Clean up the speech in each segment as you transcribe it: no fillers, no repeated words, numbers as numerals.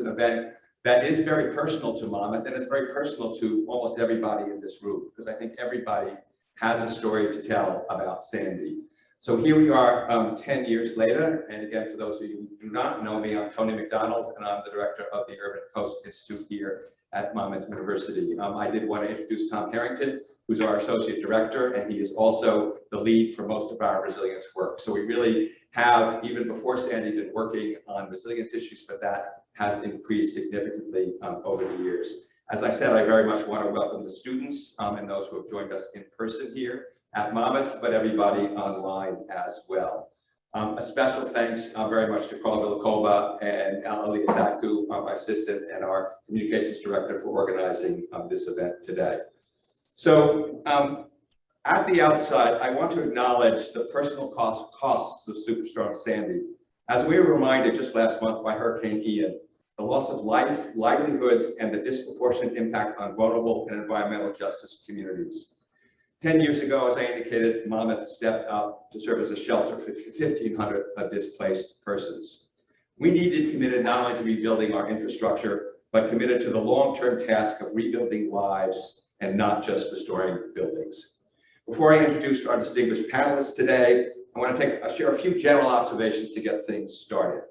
an event that is very personal to Monmouth, and it's very personal to almost everybody in this room, because I think everybody has a story to tell about Sandy. So here we are 10 years later, and again, for those of you who do not know me, I'm Tony MacDonald, and I'm the director of the Urban Coast Institute here at Monmouth University. I did want to introduce Tom Harrington, who's our associate director, and he is also the lead for most of our resilience work. So we really have, even before Sandy, been working on resilience issues, but that has increased significantly over the years. As I said, I very much want to welcome the students and those who have joined us in person here at Monmouth, but everybody online as well. A special thanks very much to Carla Vilakova and Aliyah Saku, my assistant and our communications director, for organizing this event today. So at the outset, I want to acknowledge the personal costs of Superstorm Sandy. As we were reminded just last month by Hurricane Ian, the loss of life, livelihoods, and the disproportionate impact on vulnerable and environmental justice communities. 10 years ago, as I indicated, Monmouth stepped up to serve as a shelter for 1,500 displaced persons. We needed committed not only to rebuilding our infrastructure, but committed to the long-term task of rebuilding lives and not just restoring buildings. Before I introduce our distinguished panelists today, I want to share a few general observations to get things started.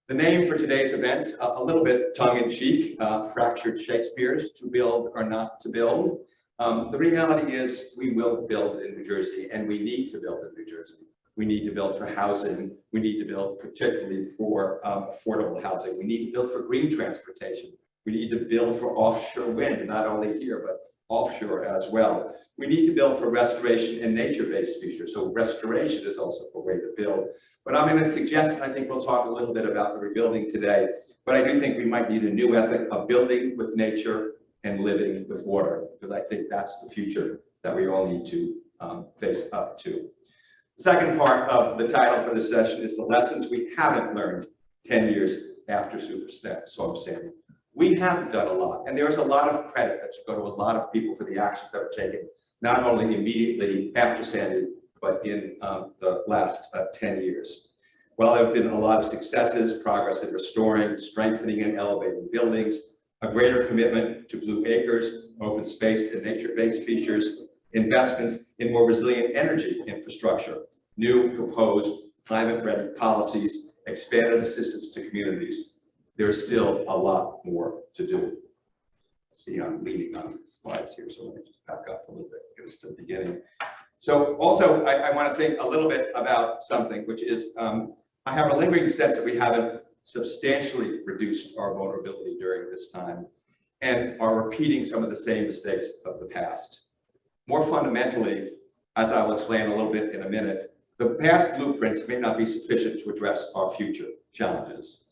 The name for today's event, a little bit tongue-in-cheek, Fractured Shakespeare's, to build or not to build. The reality is we will build in New Jersey, and we need to build in New Jersey. We need to build for housing. We need to build particularly for affordable housing. We need to build for green transportation. We need to build for offshore wind, not only here, but offshore as well. We need to build for restoration and nature-based features. So restoration is also a way to build. But I'm going to suggest, and I think we'll talk a little bit about the rebuilding today, but I do think we might need a new ethic of building with nature and living with water, because I think that's the future that we all need to face up to. The second part of the title for this session is the lessons we haven't learned 10 years after Superstorm Sandy. We have done a lot, and there is a lot of credit that should go to a lot of people for the actions that were taken, not only immediately after Sandy, but in the last 10 years. While there have been a lot of successes, progress in restoring, strengthening, and elevating buildings, a greater commitment to blue acres, open space and nature-based features, investments in more resilient energy infrastructure, new proposed climate-ready policies, expanded assistance to communities. There is still a lot more to do. See, I'm leaning on slides here, so let me just back up a little bit, get us to the beginning. So also, I want to think a little bit about something, which is I have a lingering sense that we haven't substantially reduced our vulnerability during this time and are repeating some of the same mistakes of the past. More fundamentally, as I will explain a little bit in a minute, the past blueprints may not be sufficient to address our future challenges.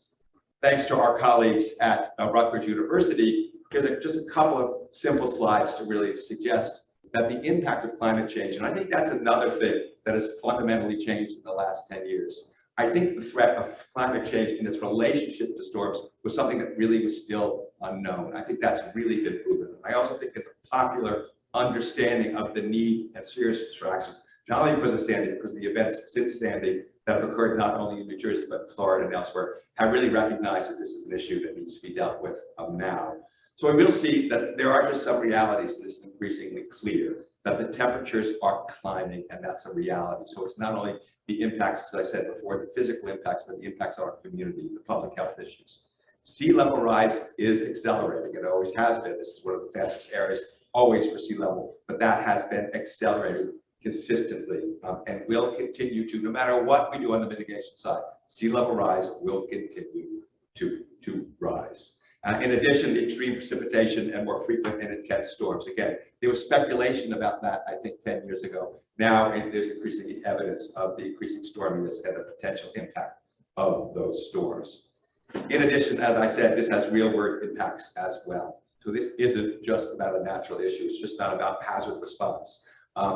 Thanks to our colleagues at Rutgers University, here's just a couple of simple slides to really suggest that the impact of climate change, and I think that's another thing that has fundamentally changed in the last 10 years. I think the threat of climate change in its relationship to storms was something that really was still unknown. I think that's really been proven. I also think that the popular understanding of the need and serious distractions, not only because of Sandy, because of the events since Sandy that have occurred not only in New Jersey, but in Florida and elsewhere, have really recognized that this is an issue that needs to be dealt with now. So we will see that there are just some realities that is increasingly clear, that the temperatures are climbing, and that's a reality. So it's not only the impacts, as I said before, the physical impacts, but the impacts on our community, the public health issues. Sea level rise is accelerating. It always has been. This is one of the fastest areas always for sea level, but that has been accelerated consistently and will continue to, no matter what we do on the mitigation side. Sea level rise will continue to rise. In addition, the extreme precipitation and more frequent and intense storms. Again, there was speculation about that, I think, 10 years ago. Now there's increasing evidence of the increasing storminess and the potential impact of those storms. In addition, as I said, this has real-world impacts as well. So this isn't just about a natural issue. It's just not about hazard response.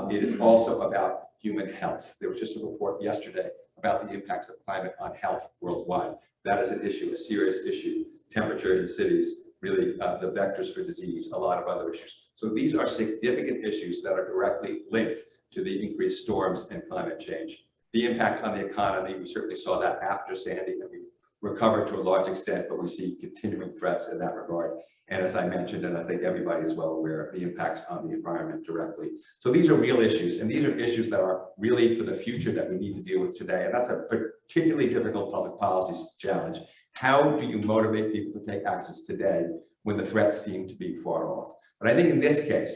It is also about human health. There was just a report yesterday about the impacts of climate on health worldwide. That is an issue, a serious issue. Temperature in cities, really the vectors for disease, a lot of other issues. So these are significant issues that are directly linked to the increased storms and climate change. The impact on the economy, we certainly saw that after Sandy, and we recovered to a large extent, but we see continuing threats in that regard. And as I mentioned, and I think everybody is well aware of the impacts on the environment directly. So these are real issues, and these are issues that are really for the future that we need to deal with today. And that's a particularly difficult public policy challenge. How do you motivate people to take actions today when the threats seem to be far off? But I think in this case,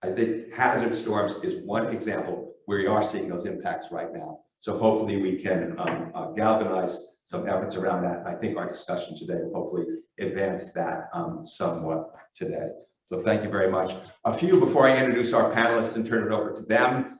I think hazard storms is one example where we are seeing those impacts right now. So hopefully we can galvanize some efforts around that. I think our discussion today will hopefully advance that somewhat today. So thank you very much. A few before I introduce our panelists and turn it over to them.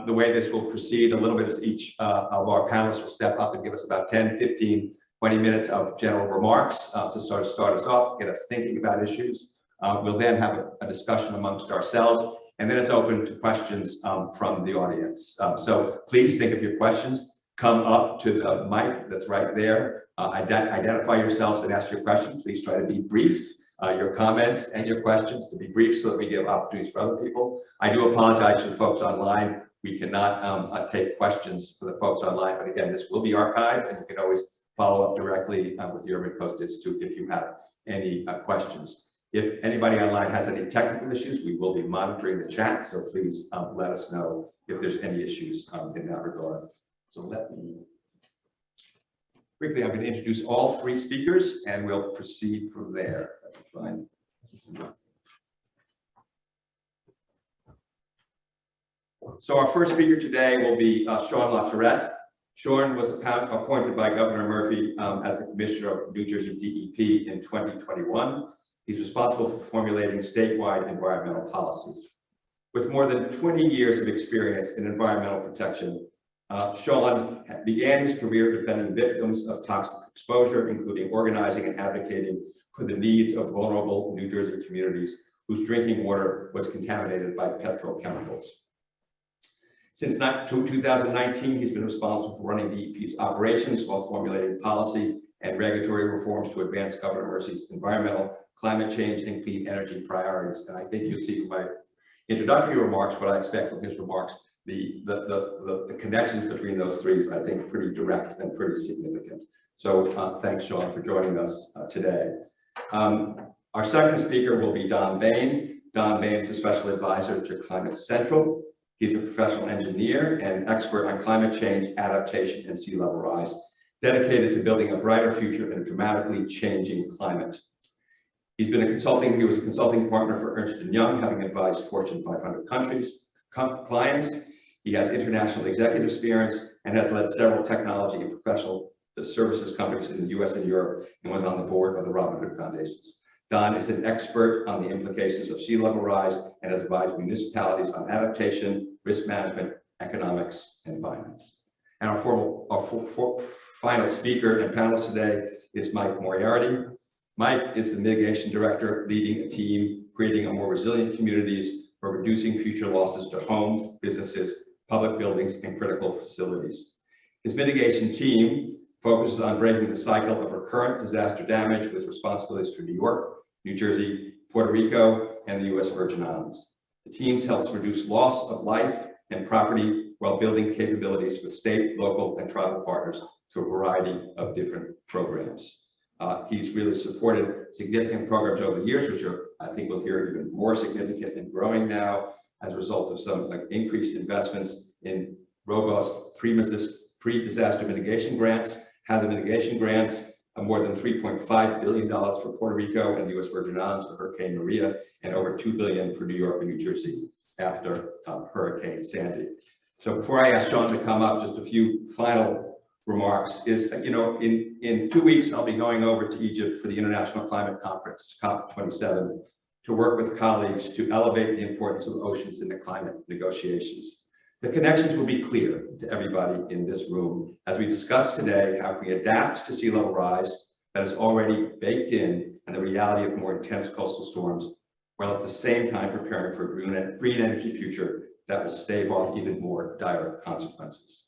The way this will proceed a little bit is each of our panelists will step up and give us about 10, 15, 20 minutes of general remarks to sort of start us off, get us thinking about issues. We'll then have a discussion amongst ourselves, and then it's open to questions from the audience. So please think of your questions. Come up to the mic that's right there. Identify yourselves and ask your question. Please try to be brief. Your comments and your questions to be brief so that we give opportunities for other people. I do apologize to folks online. We cannot take questions for the folks online, but again, this will be archived, and you can always follow up directly with the Urban Coast Institute if you have any questions. If anybody online has any technical issues, we will be monitoring the chat, so please let us know if there's any issues in that regard. So let me quickly, I'm going to introduce all three speakers and we'll proceed from there. Fine. So our first speaker today will be Shawn LaTourette. Shawn was appointed by Governor Murphy as the Commissioner of New Jersey DEP in 2021. He's responsible for formulating statewide environmental policies. With more than 20 years of experience in environmental protection, Shawn began his career defending victims of toxic exposure, including organizing and advocating for the needs of vulnerable New Jersey communities whose drinking water was contaminated by petrochemicals. Since 2019, he's been responsible for running DEP's operations while formulating policy and regulatory reforms to advance Governor Murphy's environmental, climate change, and clean energy priorities. And I think you'll see from my introductory remarks what I expect from his remarks. The connections between those three is, I think, pretty direct and pretty significant. So thanks, Shawn, for joining us today. Our second speaker will be Don Bain. Don Bain is a special advisor to Climate Central. He's a professional engineer and expert on climate change, adaptation, and sea level rise, dedicated to building a brighter future in a dramatically changing climate. He was a consulting partner for Ernst & Young, having advised Fortune 500 clients. He has international executive experience and has led several technology and professional services companies in the US and Europe, and was on the board of the Robin Hood Foundations. Don is an expert on the implications of sea level rise and has advised municipalities on adaptation, risk management, economics, and finance. And our final speaker and panelist today is Mike Moriarty. Mike is the mitigation director, leading a team creating a more resilient communities for reducing future losses to homes, businesses, public buildings, and critical facilities. His mitigation team focuses on breaking the cycle of recurrent disaster damage with responsibilities for New York, New Jersey, Puerto Rico, and the US Virgin Islands. The team helps reduce loss of life and property while building capabilities with state, local, and tribal partners through a variety of different programs. He's really supported significant programs over the years, which are, I think we'll hear, even more significant and growing now as a result of some increased investments in robust pre-disaster mitigation grants, hazard mitigation grants, more than $3.5 billion for Puerto Rico and the US Virgin Islands for Hurricane Maria, and over $2 billion for New York and New Jersey after Hurricane Sandy. So before I ask Shawn to come up, just a few final remarks is, in 2 weeks, I'll be going over to Egypt for the International Climate Conference, COP27, to work with colleagues to elevate the importance of oceans in the climate negotiations. The connections will be clear to everybody in this room as we discuss today how we adapt to sea level rise that is already baked in and the reality of more intense coastal storms, while at the same time preparing for a green energy future that will stave off even more dire consequences.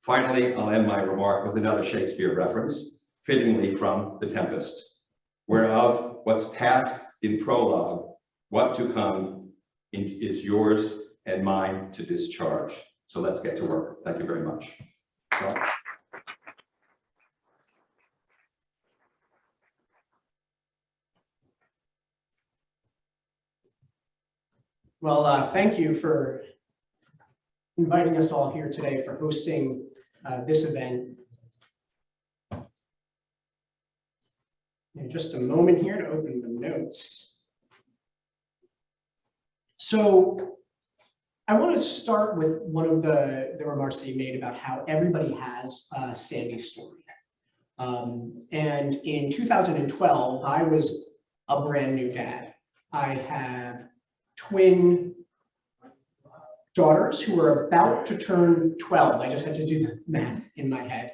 Finally, I'll end my remark with another Shakespeare reference, fittingly from The Tempest, whereof what's past in prologue, what to come is yours and mine to discharge. So let's get to work. Thank you very much. Well, thank you for inviting us all here today for hosting this event. In just a moment here to open the notes. So I want to start with one of the remarks that you made about how everybody has a Sandy story. And in 2012, I was a brand new dad. I have twin daughters who are about to turn 12. I just had to do the math in my head.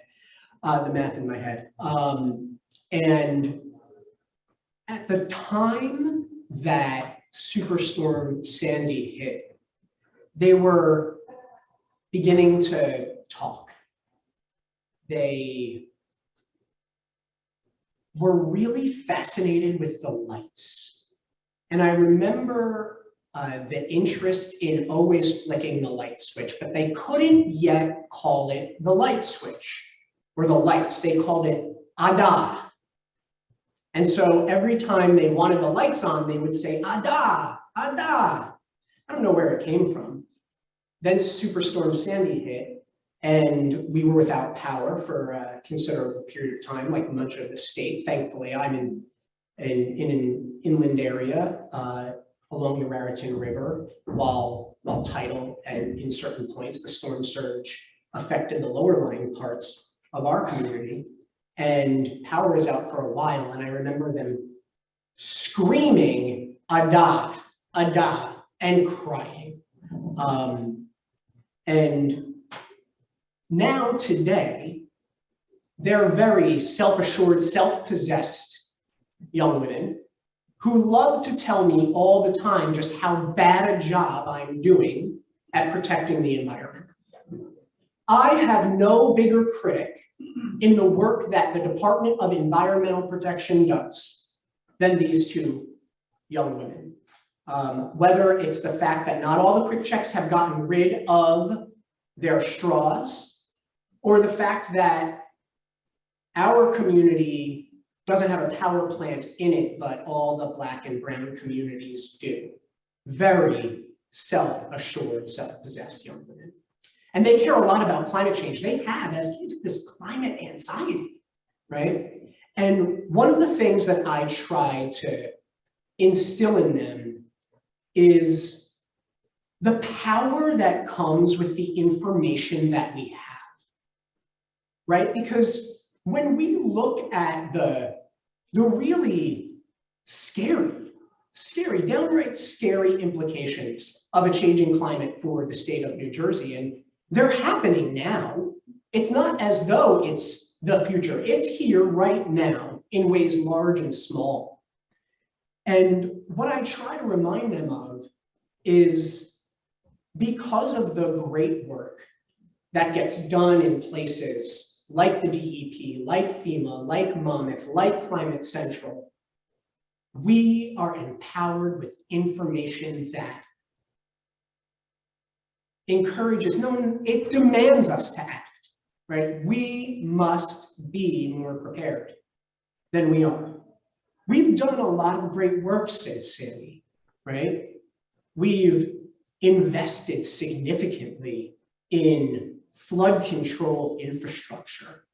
And at the time that Superstorm Sandy hit, they were beginning to talk. They were really fascinated with the lights. And I remember the interest in always flicking the light switch, but they couldn't yet call it the light switch or the lights. They called it Ada. And so every time they wanted the lights on, they would say, Ada, Ada. I don't know where it came from. Then Superstorm Sandy hit, and we were without power for a considerable period of time, like much of the state. Thankfully, I'm in an inland area along the Raritan River, while tidal, and in certain points, the storm surge affected the lower lying parts of our community. And power was out for a while, and I remember them screaming, Ada, Ada, and crying. And now today, they're very self-assured, self-possessed young women who love to tell me all the time just how bad a job I'm doing at protecting the environment. I have no bigger critic in the work that the Department of Environmental Protection does than these two young women. Whether it's the fact that not all the quick checks have gotten rid of their straws, or the fact that our community doesn't have a power plant in it, but all the Black and brown communities do. Very self-assured, self-possessed young women. And they care a lot about climate change. They have, as kids, this climate anxiety, right? And one of the things that I try to instill in them is the power that comes with the information that we have, right? Because when we look at the really scary, downright scary implications of a changing climate for the state of New Jersey, and they're happening now. It's not as though it's the future. It's here right now in ways large and small. And what I try to remind them of is, because of the great work that gets done in places like the DEP, like FEMA, like Monmouth, like Climate Central, we are empowered with information that encourages, no, it demands us to act, right? We must be more prepared than we are. We've done a lot of great work since Sandy, right? We've invested significantly in flood control infrastructure.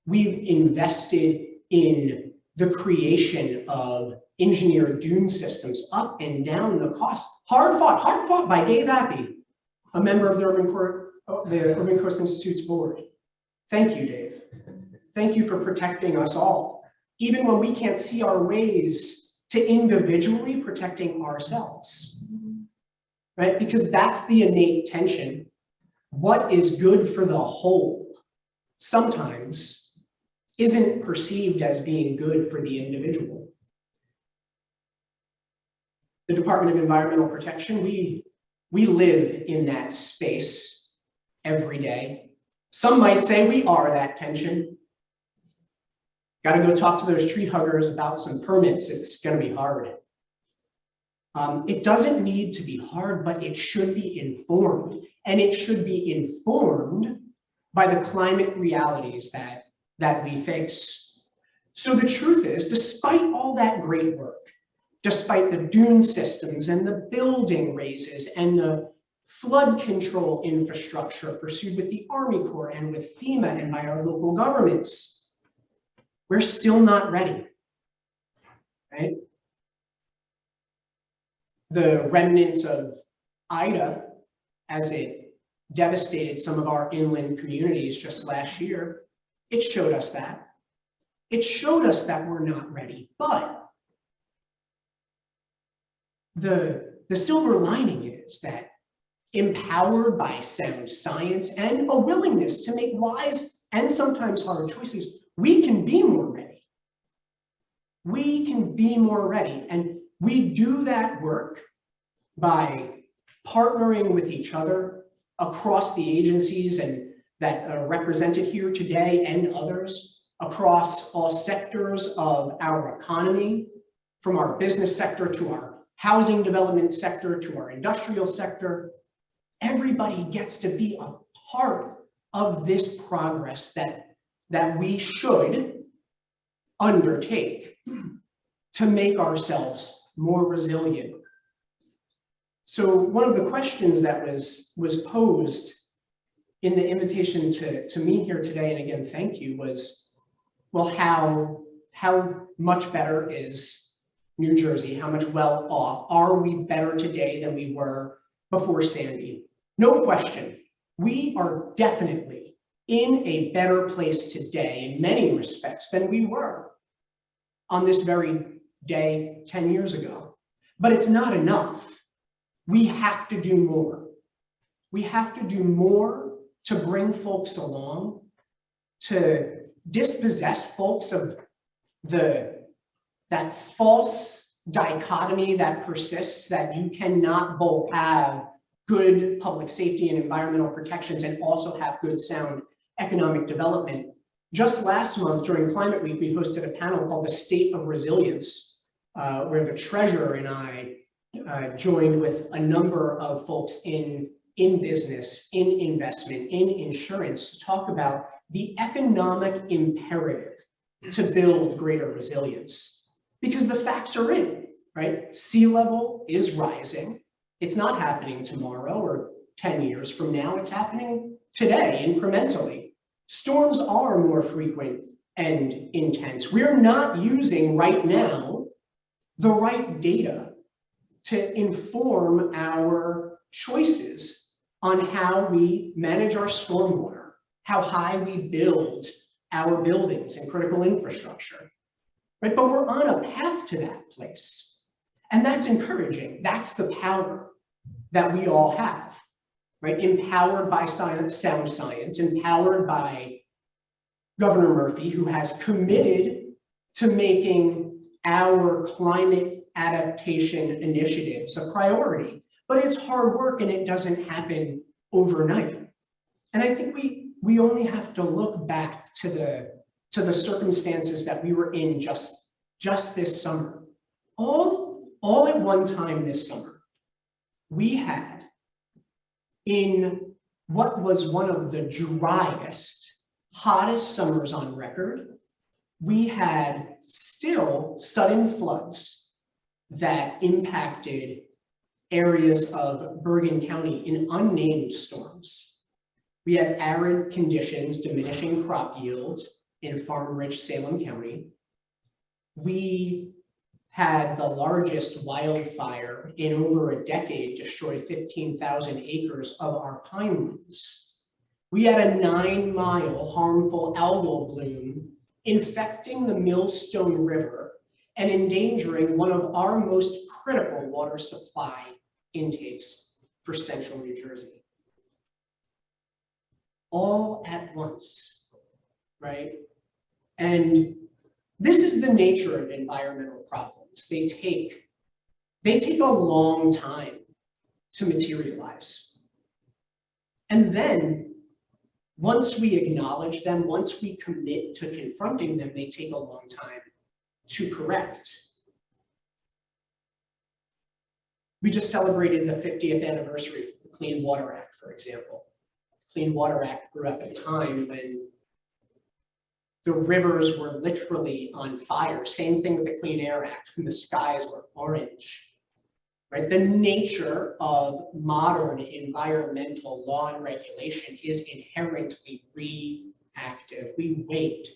We've invested in the creation of engineered dune systems up and down the coast. Hard fought by Dave Appy, a member of the Urban Coast Institute's board. Thank you, Dave. Thank you for protecting us all, even when we can't see our ways to individually protecting ourselves, right? Because that's the innate tension. What is good for the whole sometimes isn't perceived as being good for the individual. The Department of Environmental Protection, we live in that space every day. Some might say we are that tension. Got to go talk to those tree huggers about some permits. It's going to be hard. It doesn't need to be hard, but it should be informed. And it should be informed by the climate realities that we face. So the truth is, despite all that great work, despite the dune systems and the building raises and the flood control infrastructure pursued with the Army Corps and with FEMA and by our local governments, we're still not ready, right? The remnants of Ida, as it devastated some of our inland communities just last year, it showed us that. It showed us that we're not ready, but the silver lining is that empowered by sound science and a willingness to make wise and sometimes hard choices, we can be more ready. We can be more ready, and we do that work by partnering with each other across the agencies and that are represented here today and others across all sectors of our economy, from our business sector to our housing development sector to our industrial sector. Everybody gets to be a part of this progress that we should undertake to make ourselves more resilient. So one of the questions that was posed in the invitation to me here today, and again, thank you, was, well, how much better is New Jersey? How much well off? Are we better today than we were before Sandy? No question. We are definitely in a better place today in many respects than we were on this very day 10 years ago. But it's not enough. We have to do more. We have to do more to bring folks along, to dispossess folks of that false dichotomy that persists, that you cannot both have good public safety and environmental protections and also have good sound economic development. Just last month during Climate Week, we hosted a panel called The State of Resilience, where the treasurer and I joined with a number of folks in business, in investment, in insurance, to talk about the economic imperative to build greater resilience. Because the facts are in, right? Sea level is rising. It's not happening tomorrow or 10 years from now. It's happening today, incrementally. Storms are more frequent and intense. We're not using right now the right data to inform our choices on how we manage our stormwater, how high we build our buildings and critical infrastructure, right? But we're on a path to that place. And that's encouraging. That's the power that we all have, right? Empowered by sound science, empowered by Governor Murphy, who has committed to making our climate adaptation initiatives a priority. But it's hard work and it doesn't happen overnight. And I think we only have to look back to the circumstances that we were in just this summer. All at one time this summer, we had, in what was one of the driest, hottest summers on record, we had still sudden floods that impacted areas of Bergen County in unnamed storms. We had arid conditions, diminishing crop yields in farm-rich Salem County. We had the largest wildfire in over a decade destroy 15,000 acres of our pinelands. We had a 9-mile harmful algal bloom infecting the Millstone River and endangering one of our most critical water supply intakes for central New Jersey. All at once, right? And this is the nature of environmental problems. They take a long time to materialize. And then once we acknowledge them, once we commit to confronting them, they take a long time to correct. We just celebrated the 50th anniversary of the Clean Water Act, for example. Clean Water Act grew up at a time when the rivers were literally on fire. Same thing with the Clean Air Act, when the skies were orange, right? The nature of modern environmental law and regulation is inherently reactive. We wait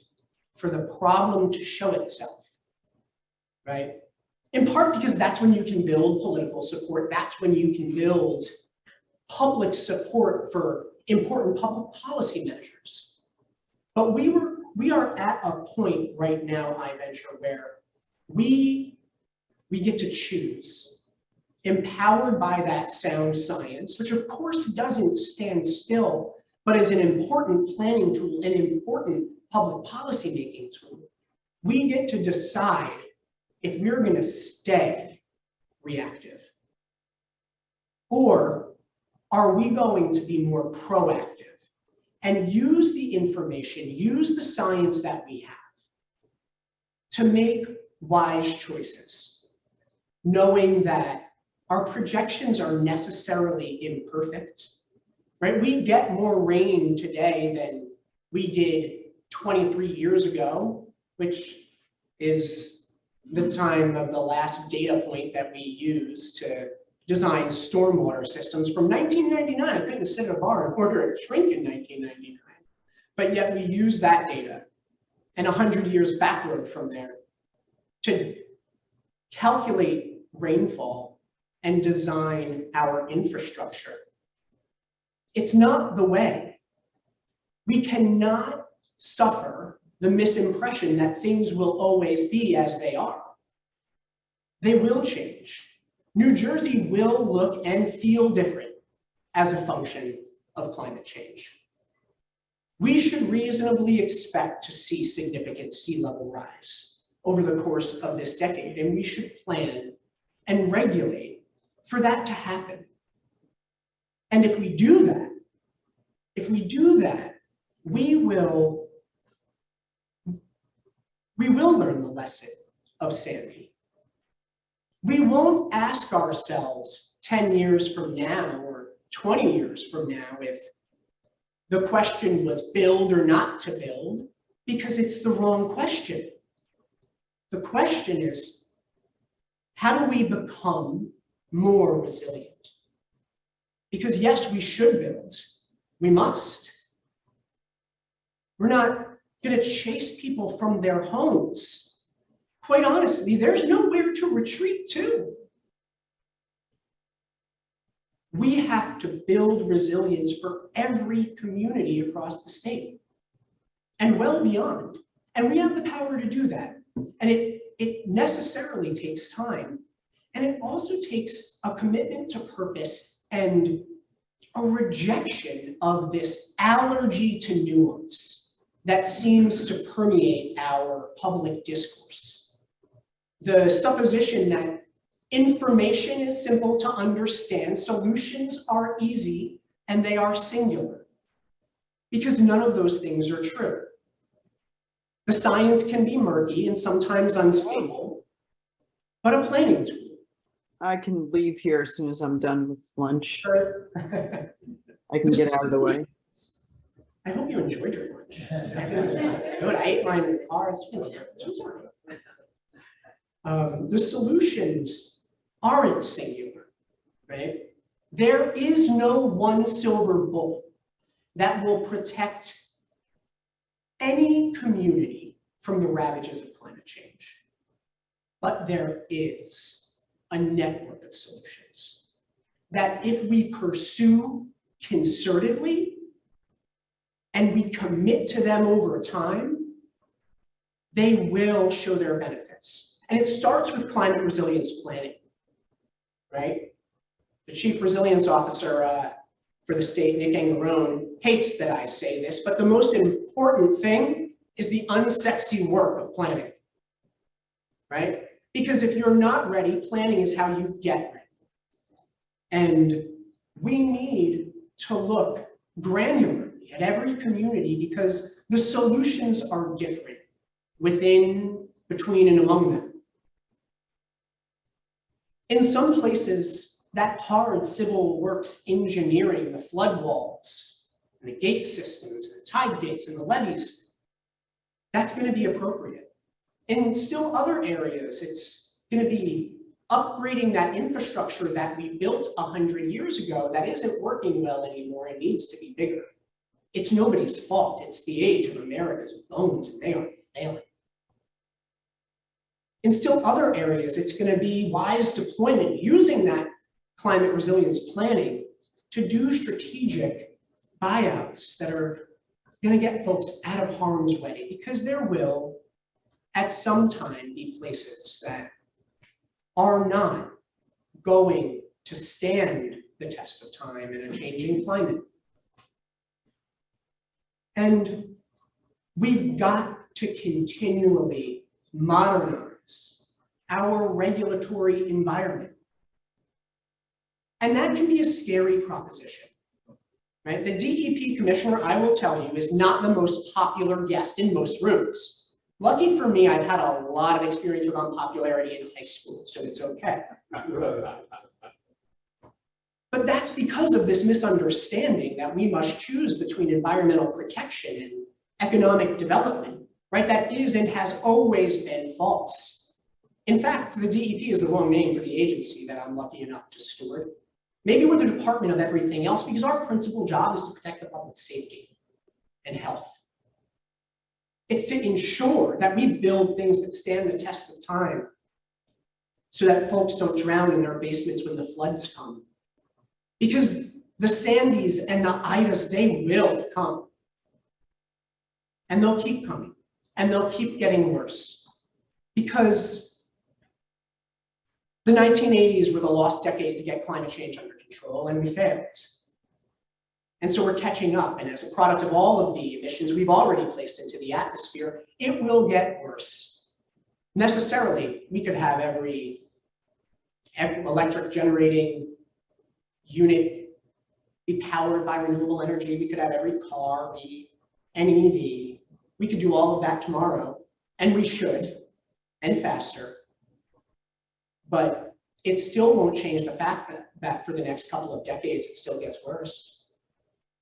for the problem to show itself, right? In part because that's when you can build political support. That's when you can build public support for important public policy measures. But we are at a point right now, I venture, where we get to choose, empowered by that sound science, which of course doesn't stand still, but is an important planning tool, an important public policy making tool. We get to decide if we're going to stay reactive, or are we going to be more proactive and use the information, use the science that we have to make wise choices, knowing that our projections are necessarily imperfect, right? We get more rain today than we did 23 years ago, which is the time of the last data point that we use to design stormwater systems from 1999. I couldn't sit at a bar and order a drink in 1999, but yet we use that data and 100 years backward from there to calculate rainfall and design our infrastructure. It's not the way. We cannot suffer the misimpression that things will always be as they are. They will change. New Jersey will look and feel different as a function of climate change. We should reasonably expect to see significant sea level rise over the course of this decade, and we should plan and regulate for that to happen. And if we do that, we will learn the lesson of Sandy. We won't ask ourselves 10 years from now or 20 years from now if the question was build or not to build, because it's the wrong question. The question is, how do we become more resilient? Because yes, we should build. We must. We're not going to chase people from their homes. Quite honestly, there's nowhere to retreat to. We have to build resilience for every community across the state and well beyond. And we have the power to do that. And it necessarily takes time. And it also takes a commitment to purpose and a rejection of this allergy to nuance that seems to permeate our public discourse. The supposition that information is simple to understand, solutions are easy, and they are singular, because none of those things are true. The science can be murky and sometimes unstable, but a planning tool. I can leave here as soon as I'm done with lunch. Sure. I can get out of the way. I hope you enjoyed your lunch. Good. I ate mine in the car. The solutions aren't singular, right? There is no one silver bullet that will protect any community from the ravages of climate change. But there is a network of solutions that if we pursue concertedly and we commit to them over time, they will show their benefits. And it starts with climate resilience planning, right? The Chief Resilience Officer for the state, Nick Angarone, hates that I say this, but the most important thing is the unsexy work of planning, right? Because if you're not ready, planning is how you get ready. And we need to look granularly at every community because the solutions are different within, between, and among them. In some places, that hard civil works engineering, the flood walls, and the gate systems, and the tide gates, and the levees, that's going to be appropriate. In still other areas, it's going to be upgrading that infrastructure that we built 100 years ago that isn't working well anymore and needs to be bigger. It's nobody's fault. It's the age of America's bones, and they are failing. In still other areas, it's going to be wise deployment, using that climate resilience planning to do strategic buyouts that are going to get folks out of harm's way, because there will, at some time, be places that are not going to stand the test of time in a changing climate. And we've got to continually modernize our regulatory environment. And that can be a scary proposition, right? The DEP commissioner, I will tell you, is not the most popular guest in most rooms. Lucky for me, I've had a lot of experience with unpopularity in high school, so it's okay. But that's because of this misunderstanding that we must choose between environmental protection and economic development, right? That is and has always been false. In fact, the DEP is the wrong name for the agency that I'm lucky enough to steward. Maybe we're the department of everything else, because our principal job is to protect the public safety and health. It's to ensure that we build things that stand the test of time so that folks don't drown in their basements when the floods come. Because the Sandys and the Idas, they will come. And they'll keep coming. And they'll keep getting worse. Because the 1980s were the lost decade to get climate change under control, and we failed. And so we're catching up, and as a product of all of the emissions we've already placed into the atmosphere, it will get worse. Necessarily, we could have every electric generating unit be powered by renewable energy. We could have every car be an EV. We could do all of that tomorrow, and we should, and faster. But it still won't change the fact that for the next couple of decades, it still gets worse.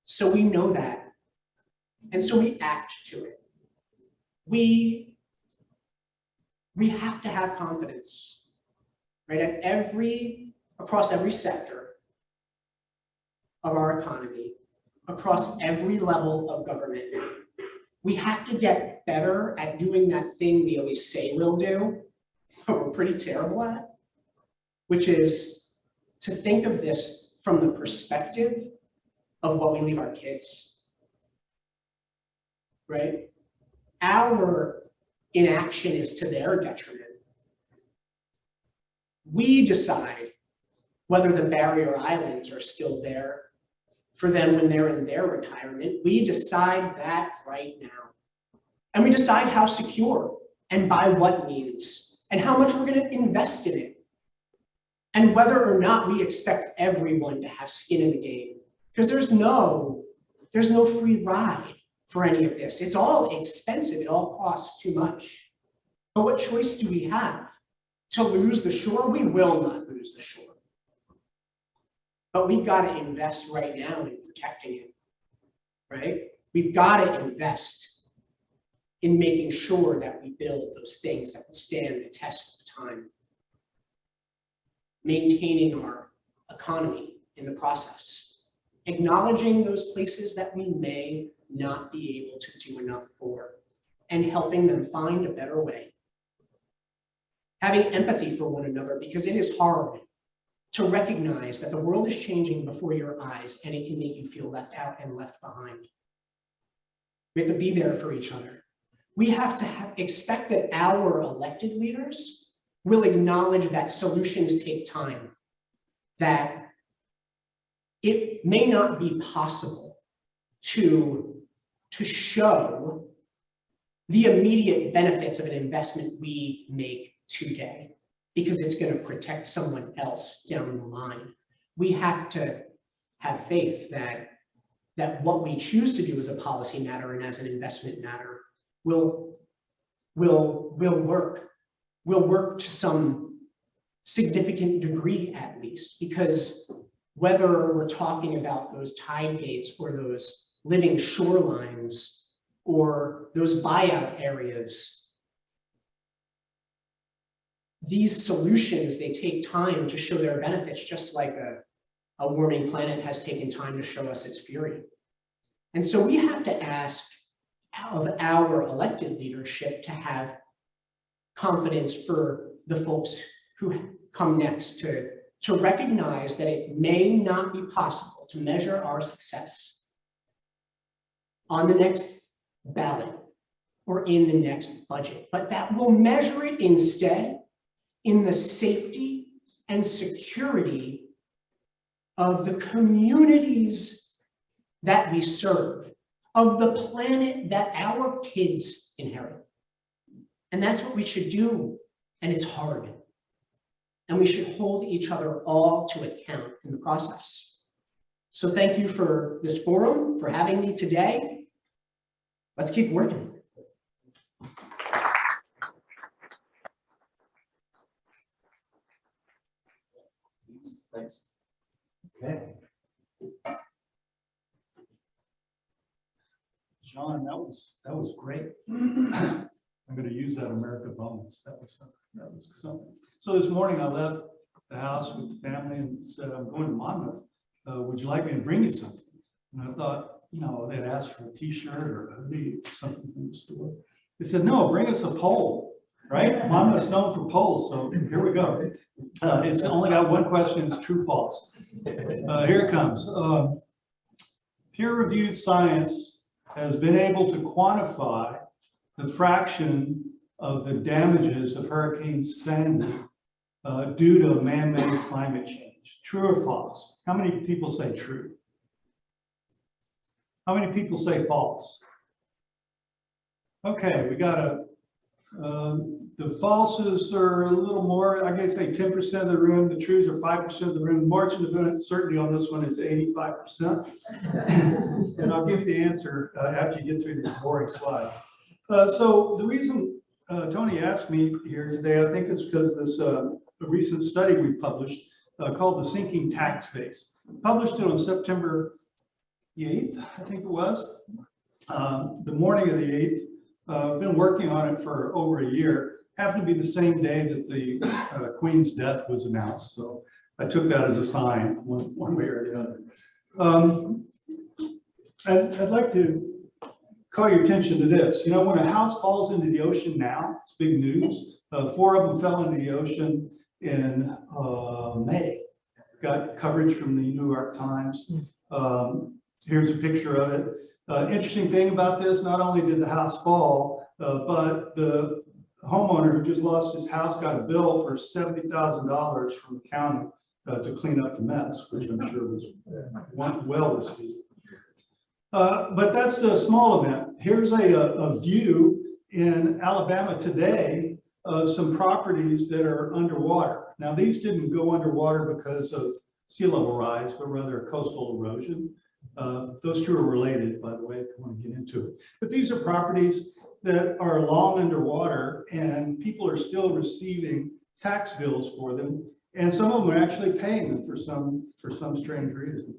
So we know that, and so we act to it. We have to have confidence, right? Across every sector of our economy, across every level of government. We have to get better at doing that thing we always say we'll do, but we're pretty terrible at, which is to think of this from the perspective of what we leave our kids, right? Our inaction is to their detriment. We decide whether the barrier islands are still there for them when they're in their retirement. We decide that right now. And we decide how secure and by what means and how much we're going to invest in it. And whether or not we expect everyone to have skin in the game. Because there's no free ride for any of this. It's all expensive. It all costs too much. But what choice do we have? To lose the shore? We will not lose the shore. But we've got to invest right now in protecting it, right? We've got to invest in making sure that we build those things that will stand the test of time. Maintaining our economy in the process. Acknowledging those places that we may not be able to do enough for, and helping them find a better way. Having empathy for one another, because it is hard to recognize that the world is changing before your eyes, and it can make you feel left out and left behind. We have to be there for each other. We have to expect that our elected leaders will acknowledge that solutions take time, that it may not be possible to show the immediate benefits of an investment we make today, because it's going to protect someone else down the line. We have to have faith that what we choose to do as a policy matter and as an investment matter will work. Will work to some significant degree at least, because whether we're talking about those tide gates or those living shorelines, or those buyout areas, these solutions, they take time to show their benefits, just like a warming planet has taken time to show us its fury. And so we have to ask of our elected leadership to have confidence for the folks who come next to recognize that it may not be possible to measure our success on the next ballot or in the next budget, but that we'll measure it instead in the safety and security of the communities that we serve, of the planet that our kids inherit. And that's what we should do, and it's hard. And we should hold each other all to account in the process. So thank you for this forum, for having me today. Let's keep working. Thanks. Okay. Shawn, that was great. I'm going to use that America bonus. That was something. So this morning I left the house with the family and said, I'm going to Monmouth. Would you like me to bring you something? And I thought, they'd asked for a t-shirt or a hoodie or something from the store. They said, no, bring us a pole, right? Monmouth's known for poles, so here we go. It's only got one question, it's true, false. Here it comes. Peer-reviewed science has been able to quantify the fraction of the damages of Hurricane Sandy due to man-made climate change. True or false? How many people say true? How many people say false? Okay, we got the falses are a little more, I guess say 10% of the room, the trues are 5% of the room. Margin of uncertainty on this one is 85%. And I'll give you the answer after you get through these boring slides. So the reason Tony asked me here today, I think it's because this a recent study we published called The Sinking Tax Base. Published it on September the 8th, I think it was. The morning of the 8th. I've been working on it for over a year. Happened to be the same day that the Queen's death was announced. So I took that as a sign, one way or the other. I'd like to call your attention to this. When a house falls into the ocean now, it's big news. 4 of them fell into the ocean in May. Got coverage from the New York Times. Here's a picture of it. Interesting thing about this, not only did the house fall, but the homeowner who just lost his house got a bill for $70,000 from the county to clean up the mess, which I'm sure was well received. But that's a small event. Here's a view in Alabama today of some properties that are underwater. Now, these didn't go underwater because of sea level rise, but rather coastal erosion. Those two are related, by the way, if you want to get into it. But these are properties that are long underwater, and people are still receiving tax bills for them, and some of them are actually paying them for some strange reason.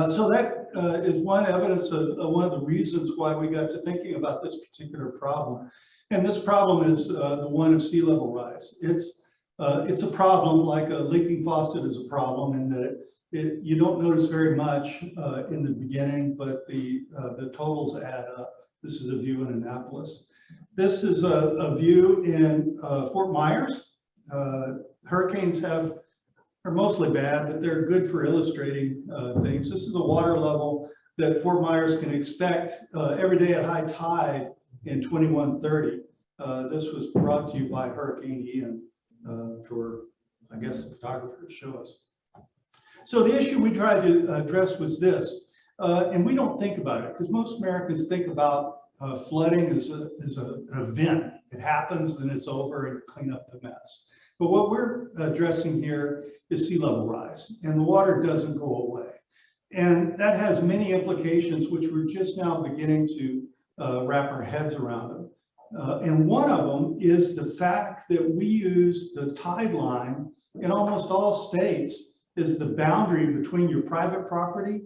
So that is one evidence of one of the reasons why we got to thinking about this particular problem. And this problem is the one of sea level rise. It's a problem like a leaking faucet is a problem in that you don't notice very much in the beginning, but the totals add up. This is a view in Annapolis. This is a view in Fort Myers. Hurricanes are mostly bad, but they're good for illustrating things. This is the water level that Fort Myers can expect every day at high tide in 2130. This was brought to you by Hurricane Ian for, I guess, the photographer to show us. So the issue we tried to address was this, and we don't think about it because most Americans think about flooding as an event. It happens, then it's over, and clean up the mess. But what we're addressing here is sea level rise, and the water doesn't go away. And that has many implications, which we're just now beginning to wrap our heads around them. And one of them is the fact that we use the tide line in almost all states is the boundary between your private property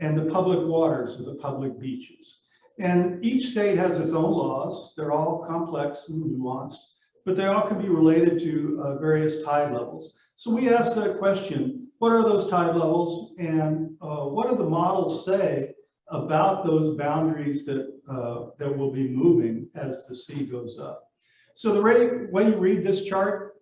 and the public waters or the public beaches. And each state has its own laws. They're all complex and nuanced, but they all can be related to various tide levels. So we asked that question, what are those tide levels, and what do the models say about those boundaries that will be moving as the sea goes up? So the way you read this chart,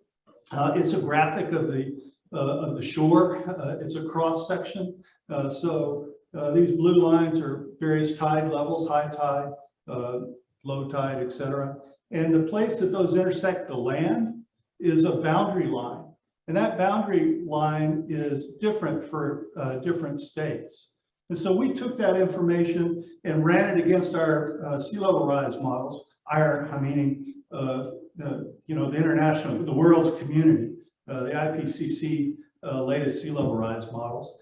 it's a graphic of the shore. It's a cross section. These blue lines are various tide levels, high tide, low tide, etc. And the place that those intersect the land is a boundary line. And that boundary line is different for different states. And so we took that information and ran it against our sea level rise models, meaning the international, the world's community, the IPCC latest sea level rise models.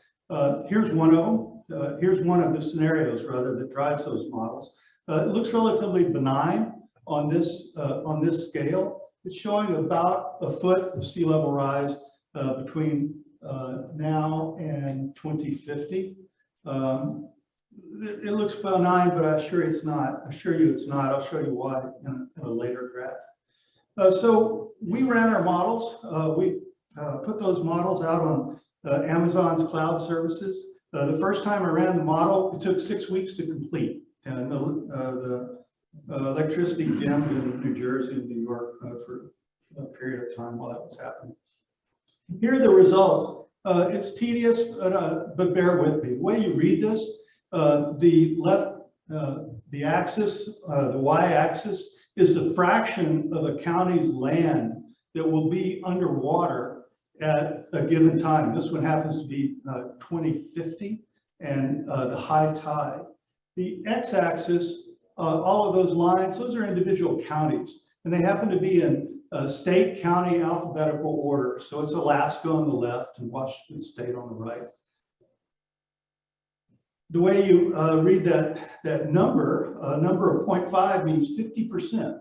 Here's one of them. Here's one of the scenarios, rather, that drives those models. It looks relatively benign on this scale. It's showing about a foot of sea level rise between now and 2050. It looks benign, but I assure you it's not. I'll show you why in a later graph. So we ran our models. We put those models out on Amazon's cloud services. The first time I ran the model, it took 6 weeks to complete. And the electricity dimmed in New Jersey and New York for a period of time while that was happening. Here are the results. It's tedious, but bear with me. The way you read this, the axis, the y-axis, is the fraction of a county's land that will be underwater at a given time. This one happens to be 2050 and the high tide. The x-axis, all of those lines, those are individual counties, and they happen to be in state, county, alphabetical order. So it's Alaska on the left and Washington State on the right. The way you read that number, a number of 0.5 means 50%.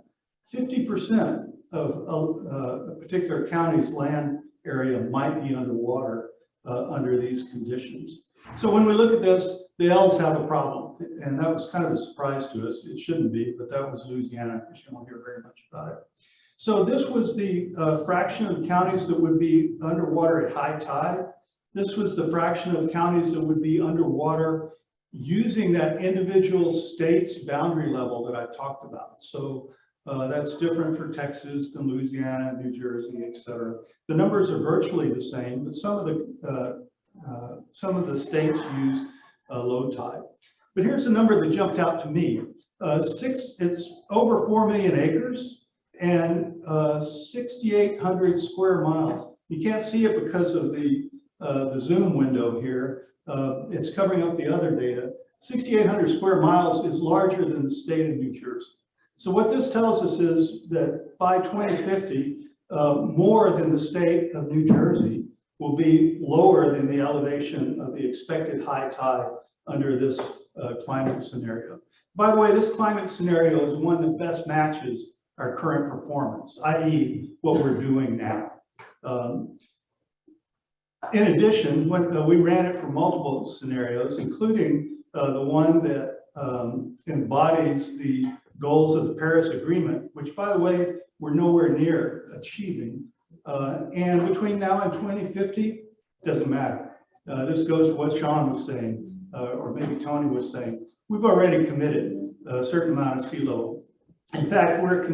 50% of a particular county's land area might be underwater under these conditions. So when we look at this, the L's have a problem, and that was kind of a surprise to us. It shouldn't be, but that was Louisiana, because you don't hear very much about it. So this was the fraction of counties that would be underwater at high tide. This was the fraction of counties that would be underwater using that individual state's boundary level that I talked about. So that's different for Texas than Louisiana, New Jersey, et cetera. The numbers are virtually the same, but some of the states use low tide. But here's a number that jumped out to me. It's over 4 million acres and 6,800 square miles. You can't see it because of the zoom window here. It's covering up the other data. 6,800 square miles is larger than the state of New Jersey. So what this tells us is that by 2050, more than the state of New Jersey will be lower than the elevation of the expected high tide under this climate scenario. By the way, this climate scenario is one that best matches our current performance, i.e. what we're doing now. In addition, when we ran it for multiple scenarios, including the one that embodies the goals of the Paris Agreement, which, by the way, we're nowhere near achieving. And between now and 2050, doesn't matter. This goes to what Shawn was saying, or maybe Tony was saying. We've already committed a certain amount of sea level. In fact, we're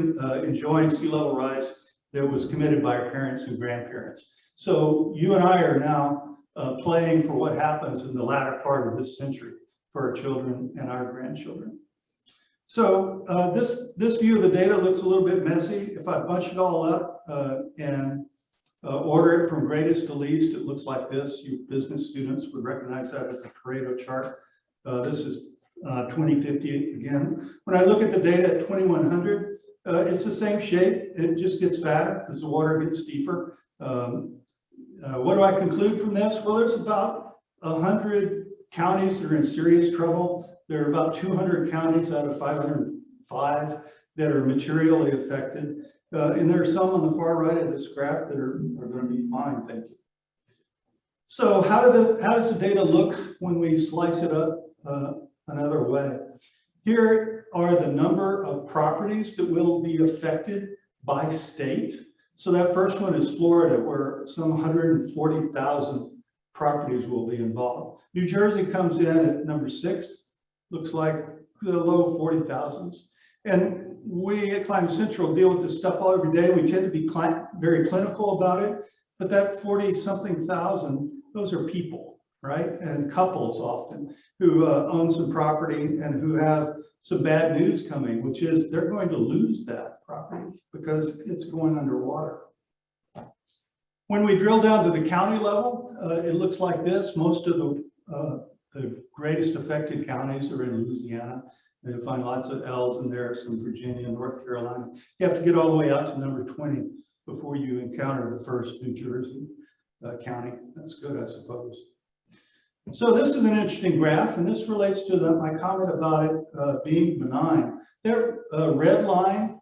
enjoying sea level rise that was committed by our parents and grandparents. So you and I are now playing for what happens in the latter part of this century for our children and our grandchildren. So this view of the data looks a little bit messy. If I bunch it all up and order it from greatest to least, it looks like this. You business students would recognize that as a Pareto chart. This is 2050 again. When I look at the data at 2100, it's the same shape. It just gets fatter because the water gets deeper. What do I conclude from this? Well, there's about 100 counties that are in serious trouble. There are about 200 counties out of 505 that are materially affected. And there are some on the far right of this graph that are going to be fine, thank you. So how does the data look when we slice it up another way? Here are the number of properties that will be affected by state. So that first one is Florida, where some 140,000 properties will be involved. New Jersey comes in at number 6, looks like the low 40,000s. And we at Climate Central deal with this stuff all every day. We tend to be very clinical about it, but that 40-something thousand, those are people, right? And couples often who own some property and who have some bad news coming, which is they're going to lose that property because it's going underwater. When we drill down to the county level, it looks like this. Most of the greatest affected counties are in Louisiana. You'll find lots of L's in there, some Virginia, North Carolina. You have to get all the way out to number 20 before you encounter the first New Jersey county. That's good, I suppose. So this is an interesting graph, and this relates to my comment about it being benign. That red line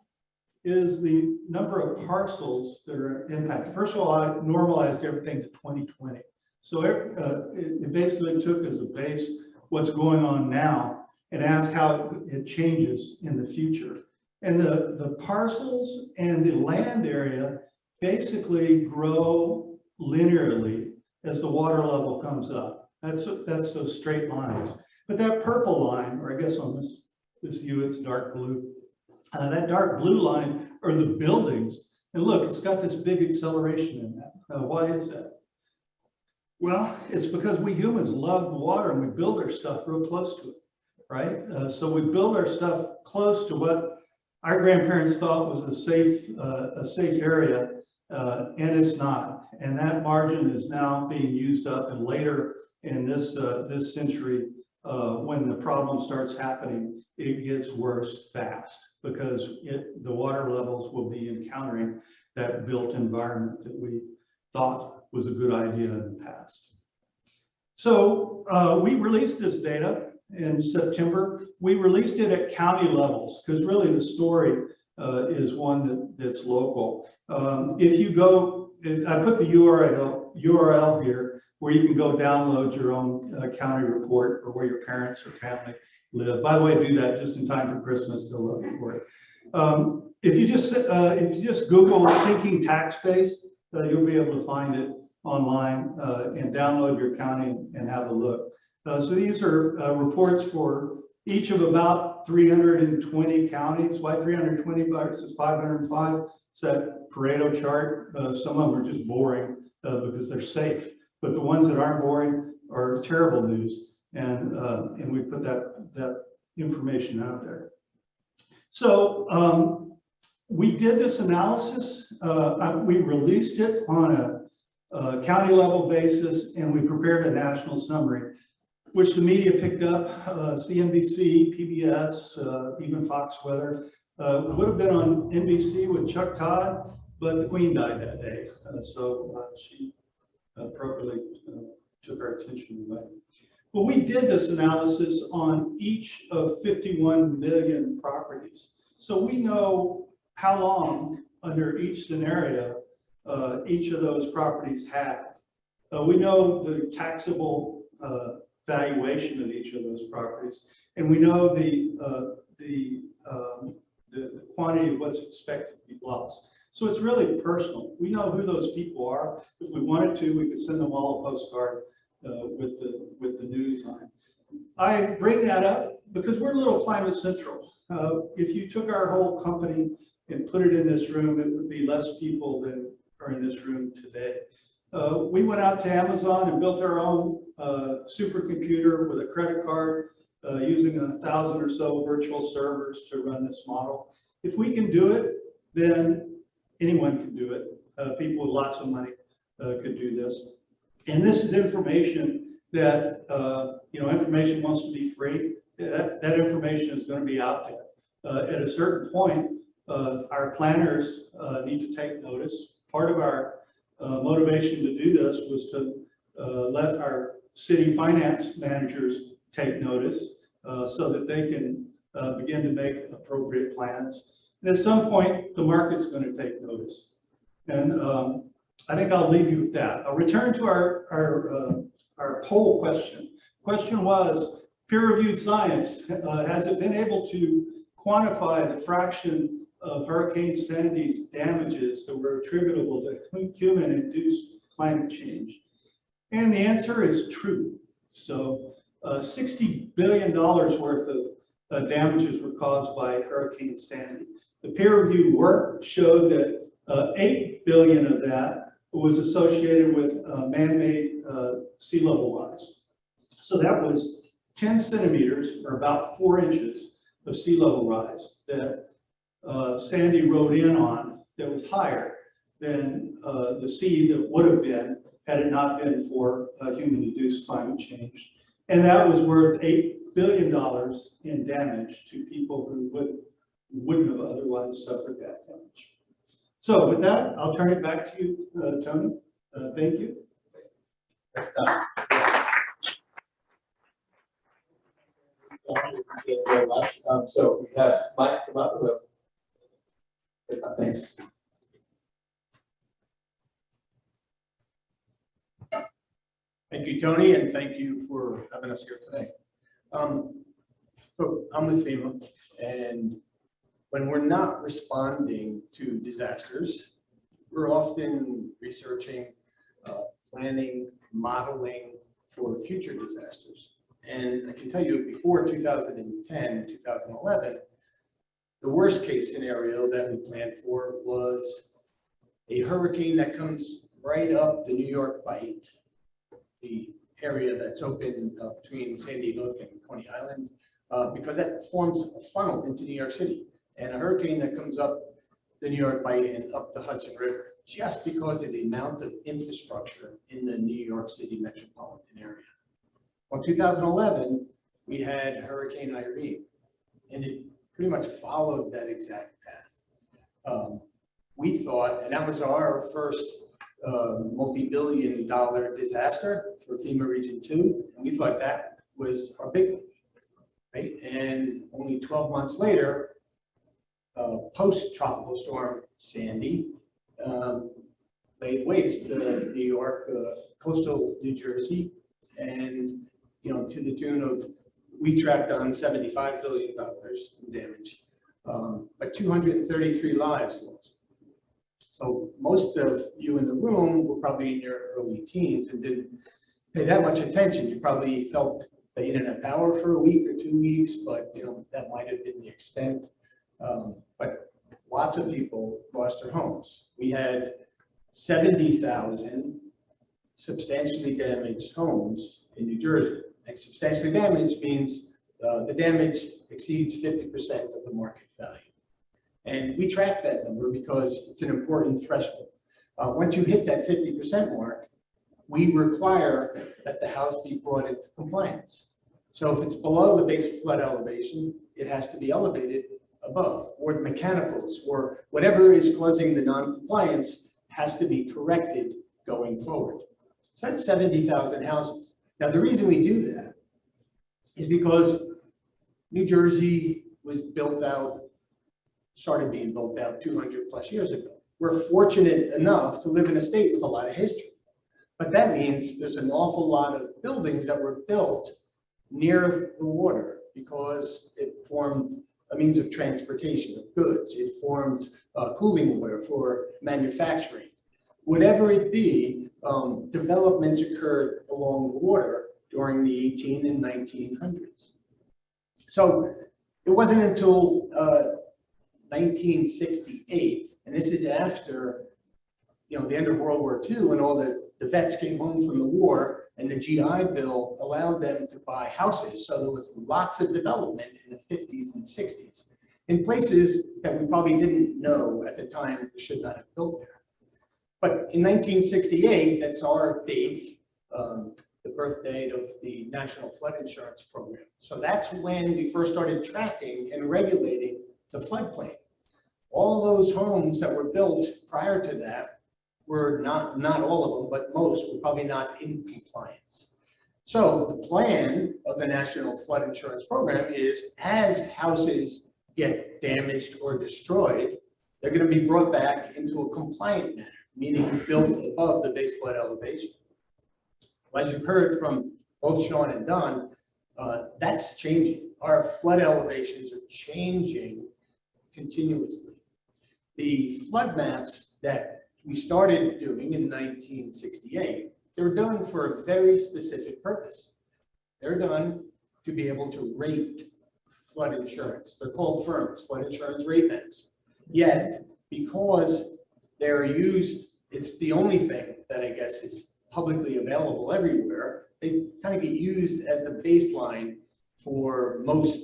is the number of parcels that are impacted. First of all, I normalized everything to 2020. So it basically took as a base what's going on now and asked how it changes in the future. And the parcels and the land area basically grow linearly as the water level comes up. That's those straight lines. But that purple line, or I guess on this view it's dark blue, that dark blue line are the buildings. And look, it's got this big acceleration in that. Why is that? Well, it's because we humans love the water and we build our stuff real close to it, right? So we build our stuff close to what our grandparents thought was a safe area, and it's not. And that margin is now being used up, and later in this century, when the problem starts happening, it gets worse fast because the water levels will be encountering that built environment that we thought was a good idea in the past. So we released this data in September. We released it at county levels because really the story is one that's local. If you go, I put the URL here where you can go download your own county report or where your parents or family live. By the way, do that just in time for Christmas. They'll love you for it. If you just Google sinking tax base, you'll be able to find it online and download your county and have a look. So these are reports for each of about 320 counties. Why 320 versus 505? It's that Pareto chart. Some of them are just boring because they're safe, but the ones that aren't boring are terrible news. And we put that information out there. So we did this analysis. We released it on a county level basis, and we prepared a national summary, which the media picked up. CNBC, PBS, even Fox Weather. Would have been on NBC with Chuck Todd, but the Queen died that day. So she appropriately took our attention away. But we did this analysis on each of 51 million properties. So we know how long under each scenario each of those properties have. We know the taxable valuation of each of those properties, and we know the quantity of what's expected to be lost. So it's really personal. We know who those people are. If we wanted to, we could send them all a postcard with the news on it. I bring that up because we're a little Climate Central. If you took our whole company and put it in this room, it would be less people than are in this room today. We went out to Amazon and built our own supercomputer with a credit card using 1,000 or so virtual servers to run this model. If we can do it, then anyone can do it. People with lots of money could do this. And this is information that, information wants to be free. That information is going to be out there. At a certain point, our planners need to take notice. Part of our motivation to do this was to let our city finance managers take notice so that they can begin to make appropriate plans. And at some point, the market's going to take notice. And I think I'll leave you with that. I'll return to our poll question. Question was, Peer-reviewed science, has it been able to quantify the fraction of Hurricane Sandy's damages that were attributable to human-induced climate change? And the answer is true. So $60 billion worth of damages were caused by Hurricane Sandy. The peer-reviewed work showed that 8 billion of that was associated with man-made sea level rise. So that was 10 centimeters, or about 4 inches of sea level rise that Sandy rode in on that was higher than the sea that would have been had it not been for human-induced climate change. And that was worth $8 billion in damage to people who wouldn't have otherwise suffered that damage. So with that, I'll turn it back to you, Tony. Thank you. Thank you very much. So we have Mike come up with. Thanks. Thank you, Tony, and thank you for having us here today. So I'm with FEMA, and when we're not responding to disasters, we're often researching, planning, modeling for future disasters. And I can tell you, before 2010, 2011, the worst case scenario that we planned for was a hurricane that comes right up the New York Bight, the area that's open between Sandy Hook and Coney Island, because that forms a funnel into New York City. And a hurricane that comes up the New York Bight and up the Hudson River, just because of the amount of infrastructure in the New York City metropolitan area. Well, 2011, we had Hurricane Irene, and it pretty much followed that exact path. We thought, and that was our first multi-billion-dollar disaster for FEMA Region 2, and we thought that was our big one, right? And only 12 months later, post-tropical storm Sandy laid waste New York, coastal New Jersey, and to the tune of, we tracked on $75 billion in damage, but 233 lives lost. So most of you in the room were probably in your early teens and didn't pay that much attention. You probably felt that you didn't have power for a week or 2 weeks, but that might have been the extent. But lots of people lost their homes. We had 70,000 substantially damaged homes in New Jersey. And substantially damaged means the damage exceeds 50% of the market value. And we track that number because it's an important threshold. Once you hit that 50% mark, we require that the house be brought into compliance. So if it's below the base flood elevation, it has to be elevated above, or the mechanicals, or whatever is causing the non-compliance has to be corrected going forward. So that's 70,000 houses. Now, the reason we do that is because New Jersey was started being built out 200 plus years ago. We're fortunate enough to live in a state with a lot of history, but that means there's an awful lot of buildings that were built near the water because it formed a means of transportation of goods. It formed cooling water for manufacturing. Whatever it be, developments occurred along the water during the 18 and 1900s. So it wasn't until 1968, and this is after the end of World War II, when all the vets came home from the war, and the GI Bill allowed them to buy houses. So there was lots of development in the 50s and 60s in places that we probably didn't know at the time we should not have built there. But in 1968, that's our date, the birth date of the National Flood Insurance Program. So that's when we first started tracking and regulating the floodplain. All those homes that were built prior to that were not all of them, but most were probably not in compliance. So the plan of the National Flood Insurance Program is, as houses get damaged or destroyed, they're going to be brought back into a compliant manner, meaning built above the base flood elevation. Well, as you've heard from both Shawn and Don, That's changing. Our flood elevations are changing continuously. The flood maps that we started doing in 1968, they were done for a very specific purpose. They're done to be able to rate flood insurance. They're called firms, flood insurance rate maps. Yet, because they're used, it's the only thing that I guess is publicly available everywhere, they kind of get used as the baseline for most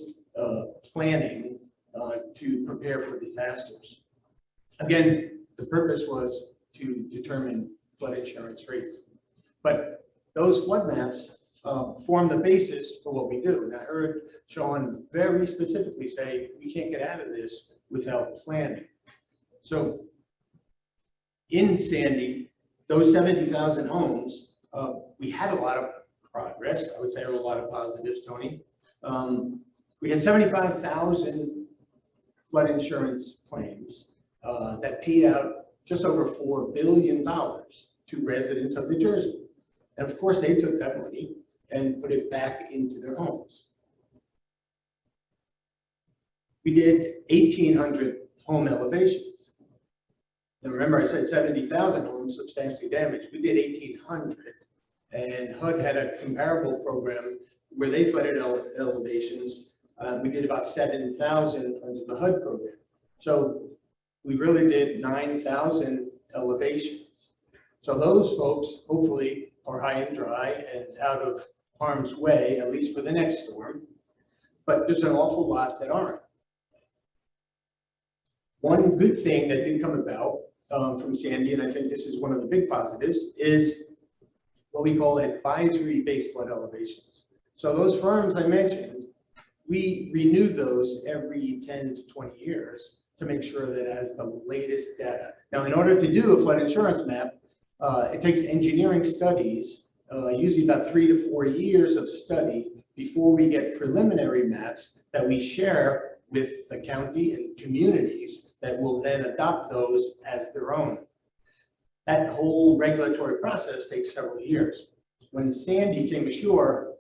planning to prepare for disasters. Again, the purpose was to determine flood insurance rates. But those flood maps form the basis for what we do. And I heard Shawn very specifically say, we can't get out of this without planning. So in Sandy, those 70,000 homes, we had a lot of progress. I would say there were a lot of positives, Tony. We had 75,000 flood insurance claims that paid out just over $4 billion to residents of New Jersey. And of course, they took that money and put it back into their homes. We did 1,800 home elevations. Now remember, I said 70,000 homes substantially damaged. We did 1,800. And HUD had a comparable program where they flooded elevations. We did about 7,000 under the HUD program. So we really did 9,000 elevations. So those folks hopefully are high and dry and out of harm's way, at least for the next storm. But there's an awful lot that aren't. One good thing that did come about from Sandy, and I think this is one of the big positives, is what we call advisory-based flood elevations. So those firms I mentioned, we renew those every 10 to 20 years to make sure that it has the latest data. Now, in order to do a flood insurance map, it takes engineering studies, usually about 3 to 4 years of study before we get preliminary maps that we share with the county and communities that will then adopt those as their own. That whole regulatory process takes several years. When Sandy came ashore,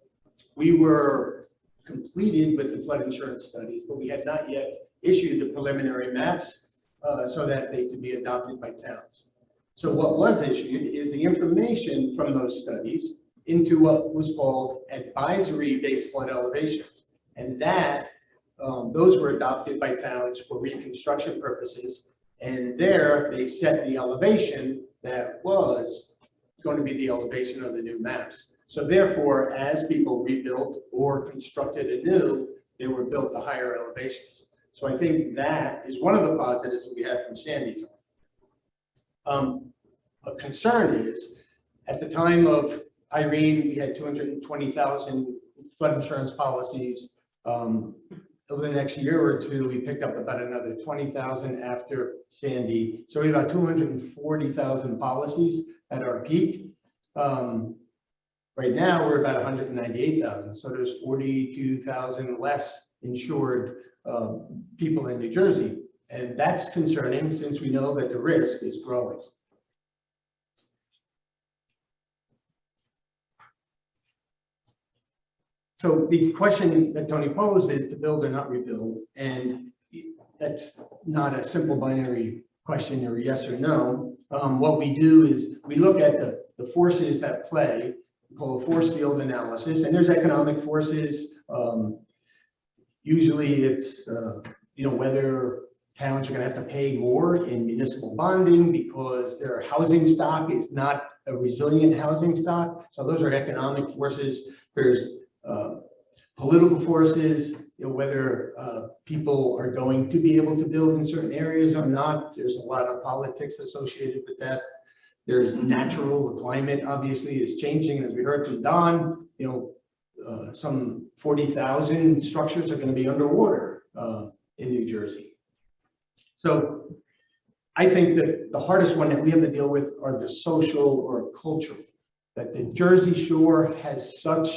we were completed with the flood insurance studies, but we had not yet issued the preliminary maps so that they could be adopted by towns. So what was issued is the information from those studies into what was called advisory-based flood elevations. And that, those were adopted by towns for reconstruction purposes. And there they set the elevation that was going to be the elevation of the new maps. So therefore, as people rebuilt or constructed anew, they were built to higher elevations. So I think that is one of the positives that we had from Sandy. A concern is, at the time of Irene, we had 220,000 flood insurance policies. Over the next year or two, we picked up about another 20,000 after Sandy. So we had about 240,000 policies at our peak. Right now, we're about 198,000. So there's 42,000 less insured people in New Jersey. And that's concerning since we know that the risk is growing. So the question that Tony posed is to build or not rebuild. And that's not a simple binary question or yes or no. What we do is we look at the forces that play, we call a force field analysis, and there's economic forces. Usually it's, whether towns are going to have to pay more in municipal bonding because their housing stock is not a resilient housing stock. So those are economic forces. There's political forces, whether people are going to be able to build in certain areas or not. There's a lot of politics associated with that. There's natural, the climate obviously is changing. As we heard from Don, some 40,000 structures are going to be underwater in New Jersey. So I think that the hardest one that we have to deal with are the social or cultural, that the Jersey Shore has such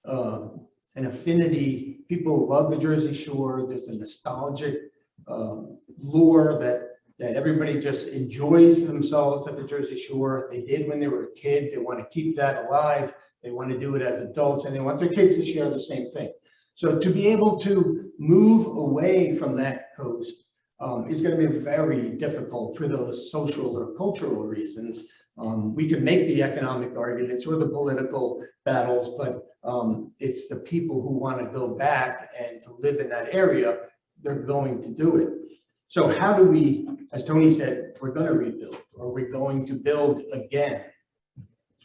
an affinity. People love the Jersey Shore. There's a nostalgic lore that that everybody just enjoys themselves at the Jersey Shore. They did when they were kids. They want to keep that alive. They want to do it as adults, and they want their kids to share the same thing. So to be able to move away from that coast is going to be very difficult for those social or cultural reasons. We can make the economic arguments or the political battles, but it's the people who want to go back and to live in that area, they're going to do it. So how do we, as Tony said, we're going to rebuild, or we're going to build again?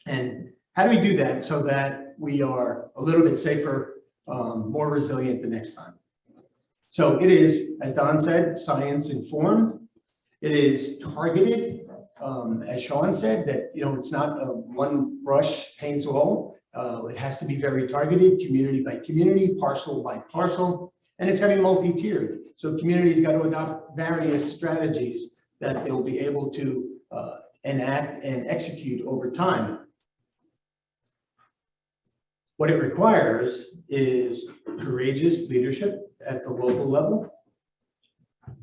And how do we do that so that we are a little bit safer, more resilient the next time? So it is, as Don said, science informed. It is targeted, as Shawn said, that it's not a one brush paints all. It has to be very targeted, community by community, parcel by parcel, and it's going to be multi-tiered. So communities got to adopt various strategies that they'll be able to enact and execute over time. What it requires is courageous leadership at the local level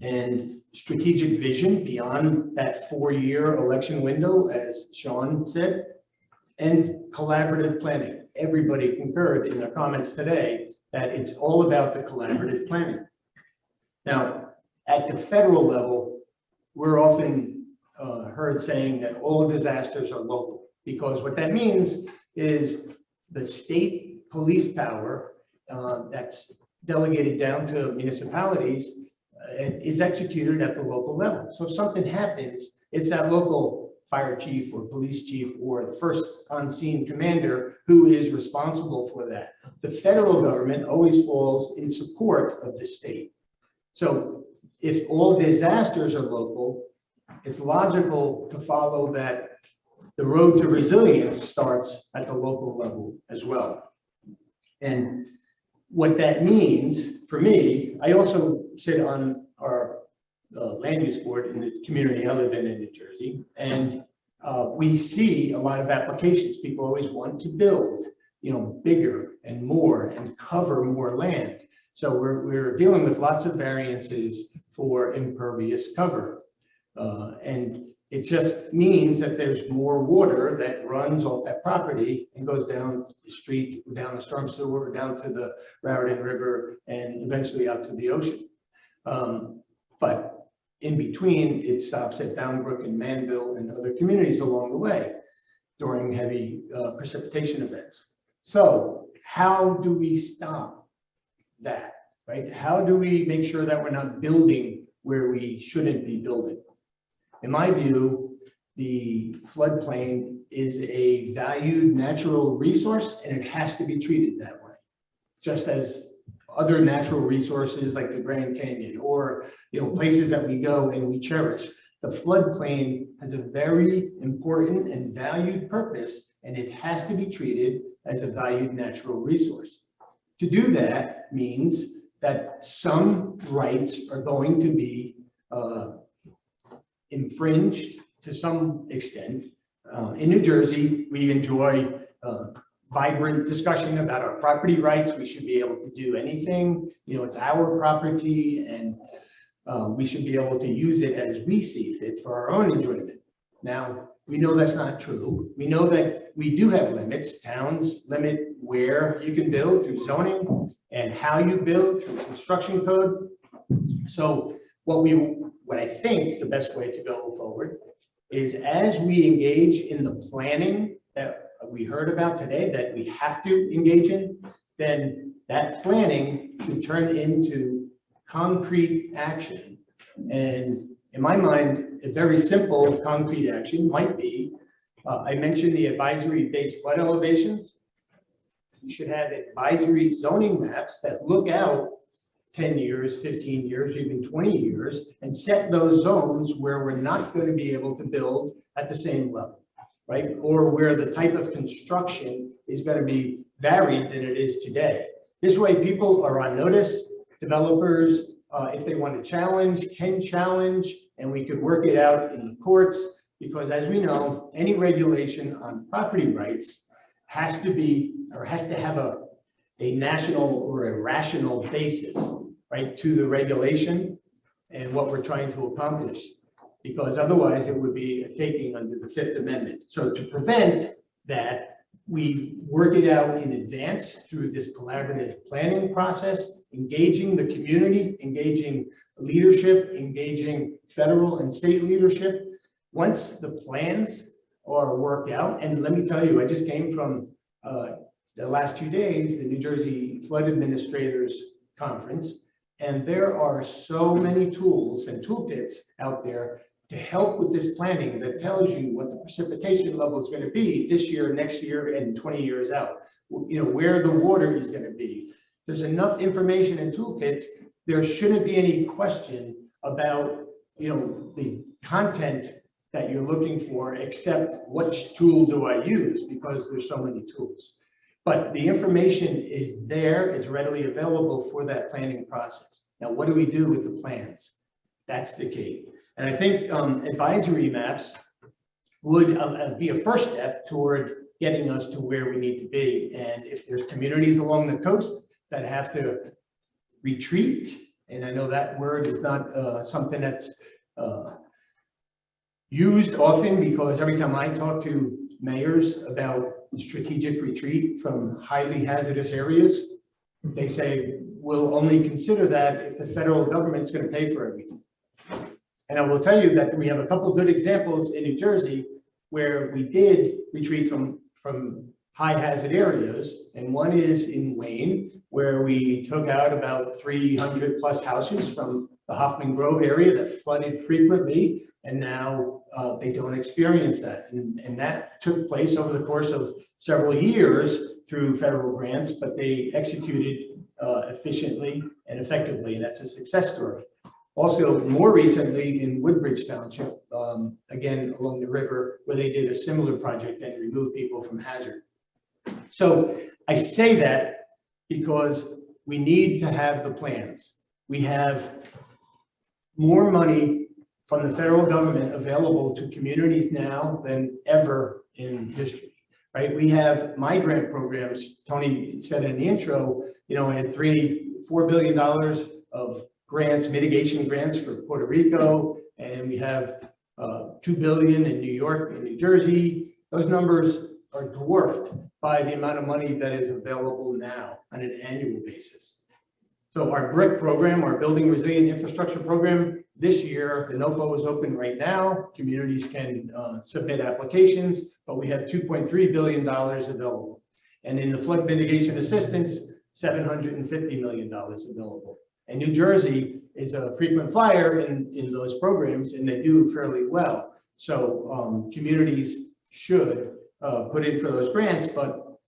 and strategic vision beyond that 4-year election window, as Shawn said, and collaborative planning. Everybody concurred in their comments today that it's all about the collaborative planning. Now, at the federal level, we're often heard saying that all disasters are local, because what that means is the state police power that's delegated down to municipalities is executed at the local level. So if something happens, it's that local fire chief or police chief or the first on-scene commander who is responsible for that. The federal government always falls in support of the state. So if all disasters are local, it's logical to follow that the road to resilience starts at the local level as well. And what that means for me, I also sit on our land use board in the community I live in New Jersey, and we see a lot of applications. People always want to build, bigger and more and cover more land. So we're dealing with lots of variances for impervious cover, and it just means that there's more water that runs off that property and goes down the street, down the storm sewer, down to the Raritan River, and eventually out to the ocean. But in between, it stops at Boundbrook and Manville and other communities along the way during heavy precipitation events. So how do we stop that, right? How do we make sure that we're not building where we shouldn't be building? In my view, the floodplain is a valued natural resource, and it has to be treated that way. Just as other natural resources like the Grand Canyon or places that we go and we cherish. The floodplain has a very important and valued purpose, and it has to be treated as a valued natural resource. To do that means that some rights are going to be infringed to some extent. In New Jersey, we enjoy vibrant discussion about our property rights. We should be able to do anything. It's our property, and we should be able to use it as we see fit for our own enjoyment. Now, we know that's not true. We know that we do have limits. Towns limit where you can build through zoning and how you build through construction code. So what I think the best way to go forward is, as we engage in the planning that we heard about today, that we have to engage in, then that planning should turn into concrete action. And in my mind, a very simple concrete action might be, I mentioned the advisory-based flood elevations. You should have advisory zoning maps that look out 10 years, 15 years, even 20 years, and set those zones where we're not going to be able to build at the same level, right? Or where the type of construction is going to be varied than it is today. This way, people are on notice. Developers, if they want to challenge, can challenge, and we could work it out in the courts, because as we know, any regulation on property rights has to be, or has to have a national or a rational basis, right, to the regulation and what we're trying to accomplish. because otherwise it would be a taking under the Fifth Amendment. So to prevent that, we work it out in advance through this collaborative planning process, engaging the community, engaging leadership, engaging federal and state leadership. Once the plans are worked out, and let me tell you, I just came from the last 2 days, the New Jersey Flood Administrators Conference, and there are so many tools and toolkits out there to help with this planning that tells you what the precipitation level is going to be this year, next year, and 20 years out. You know, where the water is going to be. There's enough information and toolkits. There shouldn't be any question about, you know, the content that you're looking for, except which tool do I use, because there's so many tools. But the information is there, it's readily available for that planning process. Now, what do we do with the plans? That's the key. And I think advisory maps would be a first step toward getting us to where we need to be. And if there's communities along the coast that have to retreat, and I know that word is not something that's used often, because every time I talk to mayors about strategic retreat from highly hazardous areas, they say, we'll only consider that if the federal government's going to pay for everything. And I will tell you that we have a couple of good examples in New Jersey where we did retreat from high hazard areas. And one is in Wayne, where we took out about 300 plus houses from the Hoffman Grove area that flooded frequently. And now they don't experience that. And that took place over the course of several years through federal grants, but they executed efficiently and effectively. And that's a success story. Also, more recently in Woodbridge Township, again, along the river, where they did a similar project and removed people from hazard. So I say that because we need to have the plans. We have more money from the federal government available to communities now than ever in history, right? We have migrant programs. Tony said in the intro, you know, I had $4 billion of grants, mitigation grants for Puerto Rico, and we have $2 billion in New York and New Jersey. Those numbers are dwarfed by the amount of money that is available now on an annual basis. So our BRIC program, our Building Resilient Infrastructure program, this year, the NOFO is open right now. Communities can submit applications, but we have $2.3 billion available. And in the flood mitigation assistance, $750 million available. And New Jersey is a frequent flyer in those programs, and they do fairly well. So communities should put in for those grants. But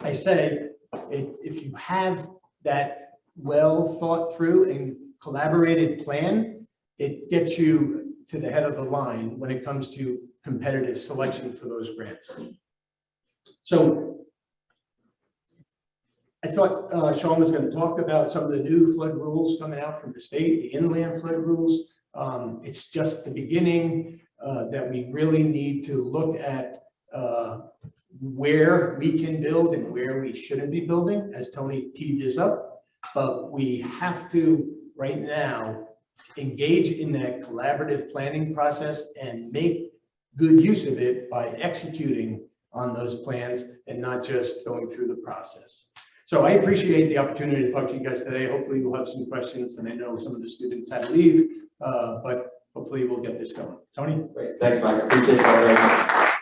I say, if you have that well thought through and collaborated plan, it gets you to the head of the line when it comes to competitive selection for those grants. So I thought Shawn was going to talk about some of the new flood rules coming out from the state, the inland flood rules. It's just the beginning that we really need to look at where we can build and where we shouldn't be building, as Tony teed this up. But we have to, right now, engage in that collaborative planning process and make good use of it by executing on those plans and not just going through the process. So I appreciate the opportunity to talk to you guys today. Hopefully we'll have some questions, and I know some of the students had to leave, but hopefully we'll get this going. Tony? Great. Thanks, Mike. I appreciate that very much.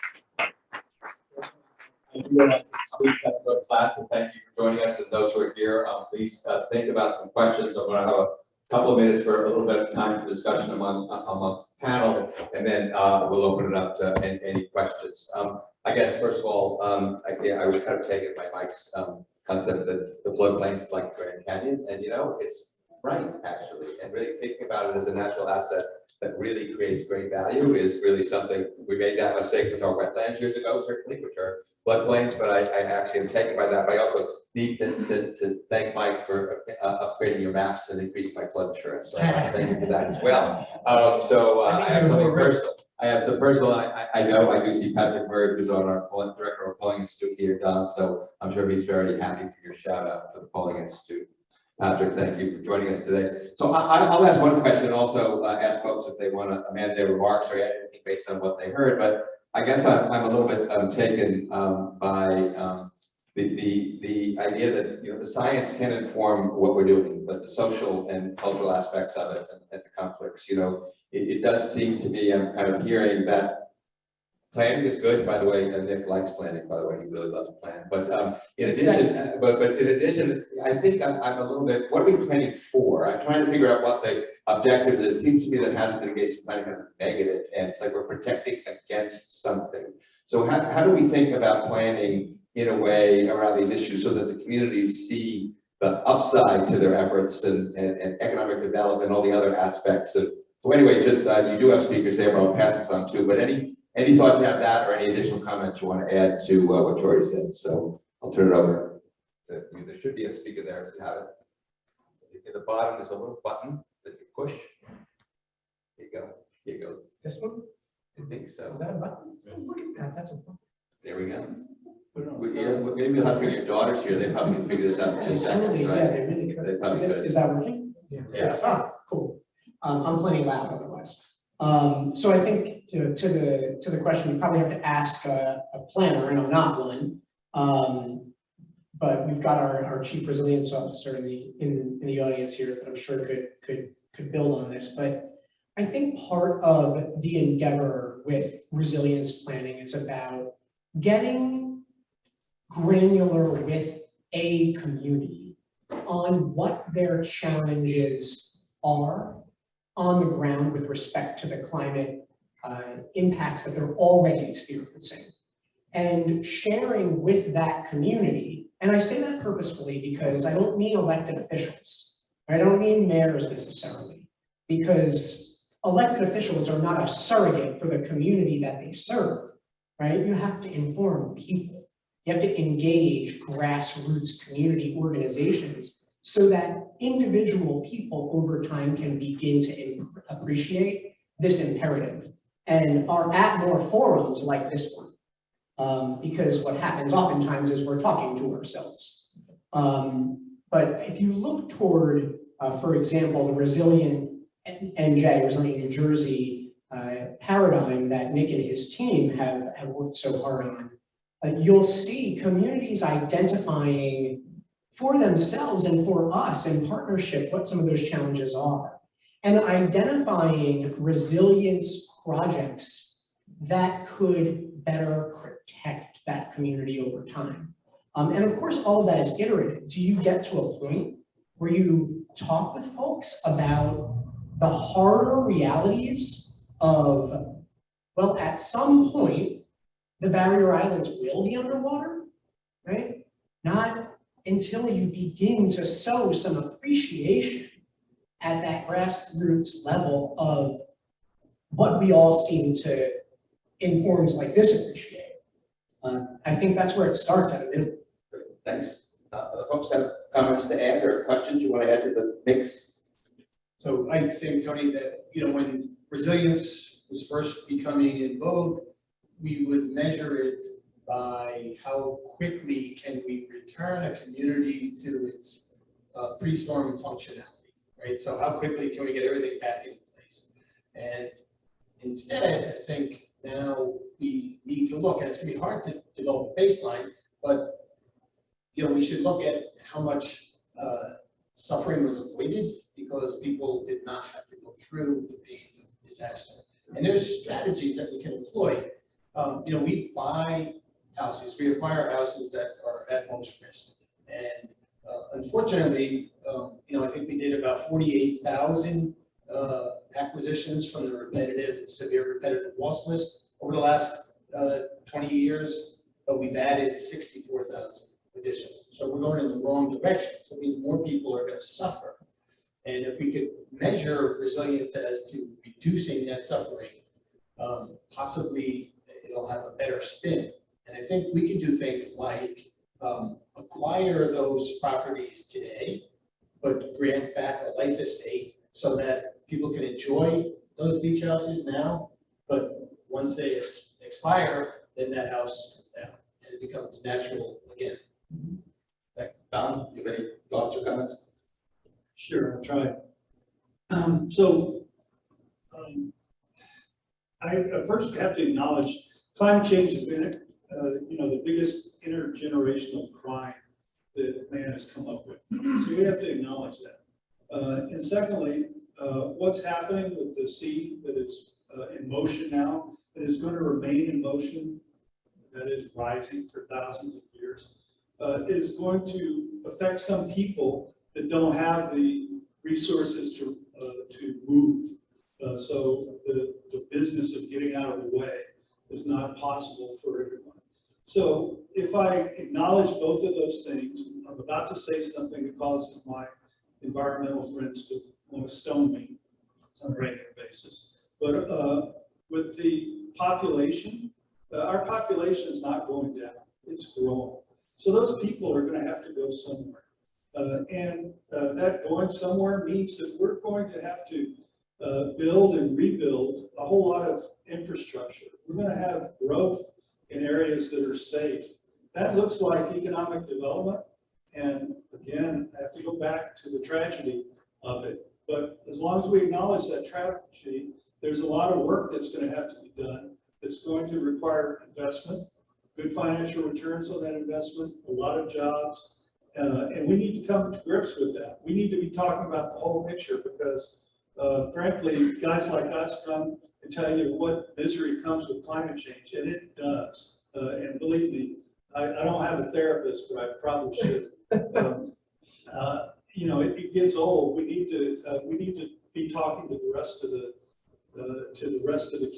I do want to please have to go to class, and thank you for joining us. And those who are here, please think about some questions. I'm going to have a couple of minutes for a little bit of time for discussion amongst the panel, and then we'll open it up to any questions. I guess, first of all, I was kind of taken by Mike's concept that the floodplain is like Grand Canyon, and you know, it's right, actually, and really thinking about it as a natural asset that really creates great value is really something. We made that mistake with our wetlands years ago, certainly, which are floodplains, but I actually am taken by that. But I also need to thank Mike for upgrading your maps and increasing my flood insurance. So thank you for that as well. I have something personal. I have some personal. I know I do see Patrick Murray, who's on our director of Polling Institute here, Don. So I'm sure he's very happy for your shout out for the Polling Institute. Patrick, thank you for joining us today. So I'll ask one question and also ask folks if they want to amend their remarks or add anything based on what they heard. But I guess I'm a little bit taken by the idea that, you know, the science can inform what we're doing, but the social and cultural aspects of it and the conflicts, you know, it does seem to me, I'm kind of hearing that planning is good, by the way, and Nick likes planning, by the way, he really loves to plan. But in addition, but in addition, I think I'm a little bit, what are we planning for? I'm trying to figure out what the objective is. It seems to me that hazard mitigation planning has a negative, and it's like we're protecting against something. So how do we think about planning in a way around these issues so that the communities see the upside to their efforts and economic development, all the other aspects of, so anyway, just you do have speakers there, but I'll pass this on too, but any thoughts you have that or any additional comments you want to add to what Tori said? So I'll turn it over. There should be a speaker there if you have it. At the bottom is a little button that you push. Here you go. Here you go. This one? I think so. Is that a button? Oh, look at that, that's a button. There we go. Maybe you'll have to bring your daughters here. They probably can figure this out in 2 seconds, Yeah, right? they really could. They probably could. Is that working? Yeah. Ah, cool. I'm plenty loud otherwise. So I think, you know, to the question, you probably have to ask a planner, and I'm not one. But we've got our chief resilience officer in the audience here that I'm sure could build on this. But I think part of the endeavor with resilience planning is about getting granular with a community on what their challenges are on the ground with respect to the climate impacts that they're already experiencing, and sharing with that community. And I say that purposefully because I don't mean elected officials. I don't mean mayors necessarily, because elected officials are not a surrogate for the community that they serve, right? You have to inform people. You have to engage grassroots community organizations so that individual people over time can begin to appreciate this imperative and are at more forums like this one. Because what happens oftentimes is we're talking to ourselves. But if you look toward, for example, the resilient New Jersey paradigm that Nick and his team have worked so hard on, you'll see communities identifying for themselves and for us in partnership what some of those challenges are, and identifying resilience projects that could better protect that community over time. And of course, all of that is iterative. Do you get to a point where you talk with folks about the harder realities of, well, at some point, the barrier islands will be underwater, right? Not until you begin to sow some appreciation at that grassroots level of what we all seem to, in forms like this, appreciate. I think that's where it starts at a minimum. Thanks. The folks have comments to add or questions you want to add to the mix? So I think, Tony, that, you know, when resilience was first becoming in vogue, we would measure it by how quickly can we return a community to its pre-storm functionality, right? So how quickly can we get everything back in place? And instead, I think now we need to look, and it's gonna be hard to develop a baseline, but you know, we should look at how much suffering was avoided because people did not have to go through the pains of disaster. And there's strategies that we can employ. You know, we buy houses, we acquire houses that are at most risk. And unfortunately, you know, I think we did about 48,000 acquisitions from the repetitive, severe repetitive loss list over the last 20 years, but we've added 64,000 additional. So we're going in the wrong direction. So it means more people are going to suffer. And if we could measure resilience as to reducing that suffering, possibly it'll have a better spin. And I think we can do things like acquire those properties today, but grant back a life estate so that people can enjoy those beach houses now, but once they expire, then that house comes down and it becomes natural again. Thanks. Don, you have any thoughts or comments? Sure, I'll try. I first have to acknowledge climate change is the biggest intergenerational crime that man has come up with. So we have to acknowledge that. And secondly, what's happening with the sea that is in motion now, that is going to remain in motion, that is rising for thousands of years, is going to affect some people that don't have the resources to move. So the business of getting out of the way is not possible for everyone. So if I acknowledge both of those things, I'm about to say something that causes my environmental friends to want to stone me on a regular basis. But with the population, our population is not going down, it's growing. So those people are going to have to go somewhere. And that going somewhere means that we're going to have to build and rebuild a whole lot of infrastructure. We're going to have growth in areas that are safe. That looks like economic development. And again, I have to go back to the tragedy of it. But as long as we acknowledge that tragedy, there's a lot of work that's going to have to be done. It's going to require investment, good financial returns on that investment, a lot of jobs. And we need to come to grips with that. We need to be talking about the whole picture because frankly, guys like us come and tell you what misery comes with climate change, and it does. And believe me, I don't have a therapist, but I probably should. It gets old. We need to be talking to the rest of the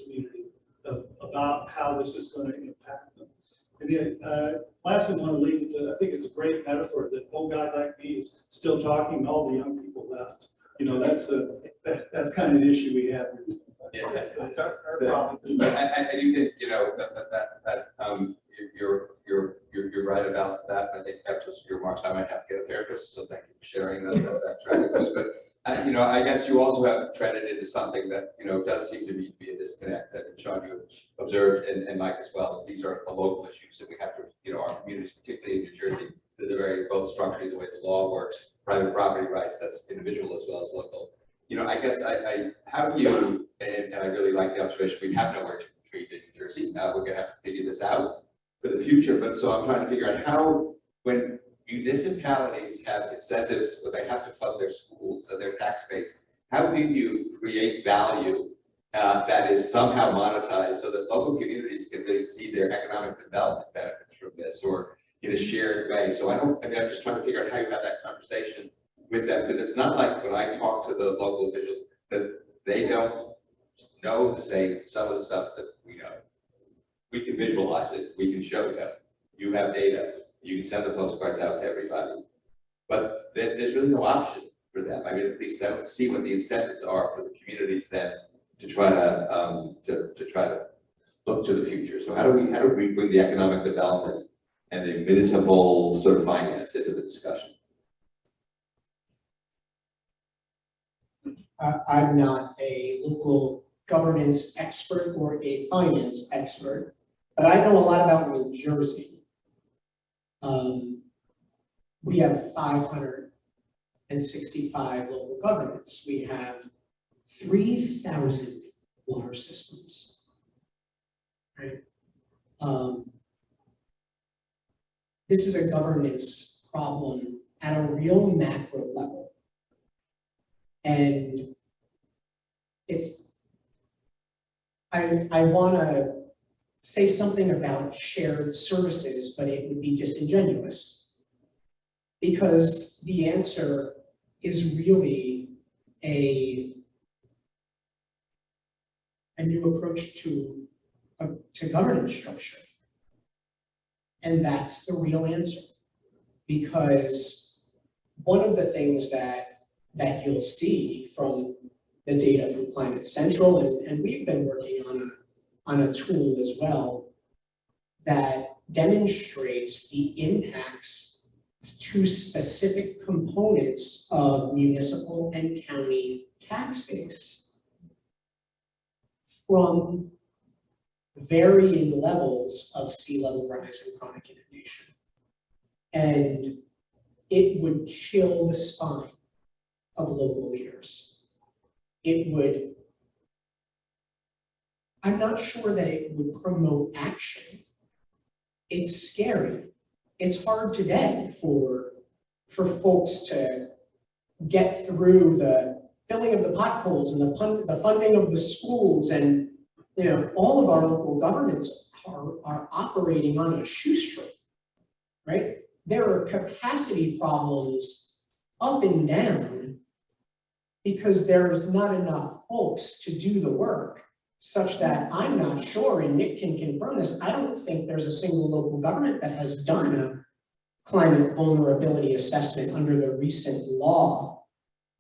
community about how this is going to impact them. And the last thing I want to leave with, I think it's a great metaphor that old guy like me is still talking and all the young people left. That's kind of the issue we have. Yeah, I do think you're right about that. I think after your remarks, I might have to get a therapist. So thank you for sharing that tragic news. But I guess you also have treaded into something that does seem to be a disconnect that Shawn, you observed, and Mike as well. These are the local issues that we have to, our communities, particularly in New Jersey, they're very both structurally the way the law works, private property rights, that's individual as well as local. I guess how do you, and I really like the observation, we have nowhere to retreat in New Jersey. We're going to have to figure this out for the future. But so I'm trying to figure out how, when municipalities have incentives where they have to fund their schools and their tax base, how do you create value that is somehow monetized so that local communities can really see their economic development benefits from this, or in a shared way? So I'm just trying to figure out how you have that conversation with them, because it's not like when I talk to the local officials that they don't know the same, some of the stuff that we know. We can visualize it, we can show them. You have data, you can send the postcards out to everybody. But there's really no option for them. I mean, at least they don't see what the incentives are for the communities then to try to look to the future. So how do we bring the economic development and the municipal sort of finance into the discussion? I'm not a local governance expert or a finance expert, but I know a lot about New Jersey. We have 565 local governments. We have 3,000 water systems, right? This is a governance problem at a real macro level. And I want to say something about shared services, but it would be disingenuous because the answer is really a new approach to governance structure. And that's the real answer, because one of the things that you'll see from the data from Climate Central, and we've been working on a tool as well that demonstrates the impacts to specific components of municipal and county tax base from varying levels of sea level rise and chronic inundation. And it would chill the spine of local leaders. I'm not sure that it would promote action. It's scary. It's hard today for folks to get through the filling of the potholes and the funding of the schools, and all of our local governments are operating on a shoestring, right? There are capacity problems up and down because there's not enough folks to do the work, such that I'm not sure, and Nick can confirm this, I don't think there's a single local government that has done a climate vulnerability assessment under the recent law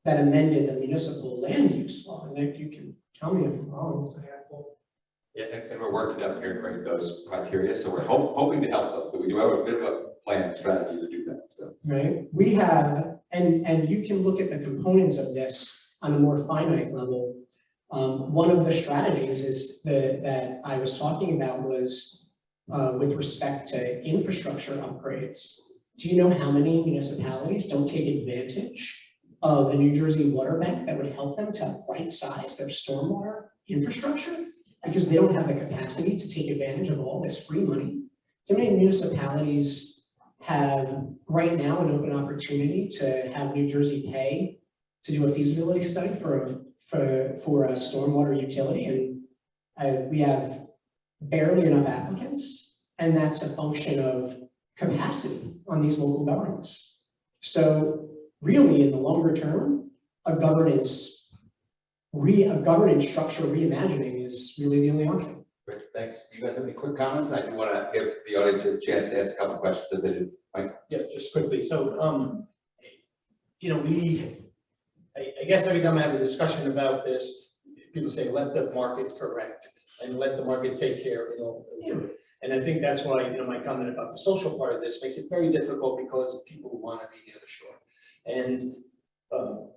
that amended the municipal land use law. And Nick, you can tell me if I'm wrong. Yeah, and we're working up here to rate those criteria, so we're hoping to help them. We do have a bit of a plan strategy to do that. So Right, we have, and you can look at the components of this on a more finite level. One of the strategies is that I was talking about was with respect to infrastructure upgrades. Do you know how many municipalities don't take advantage of the New Jersey water bank that would help them to right-size their stormwater infrastructure because they don't have the capacity to take advantage of all this free money? Do you know how many municipalities have right now an open opportunity to have New Jersey pay to do a feasibility study for a stormwater utility, and we have barely enough applicants, and that's a function of capacity on these local governments. So really, in the longer term, a governance structure reimagining is really the only option. Great, thanks. You guys have any quick comments? I do want to give the audience a chance to ask a couple of questions if they did. Mike? Yeah, just quickly. So, I guess every time I have a discussion about this, people say, let the market correct and let the market take care of it. And I think that's why, my comment about the social part of this makes it very difficult because people want to be near the shore. And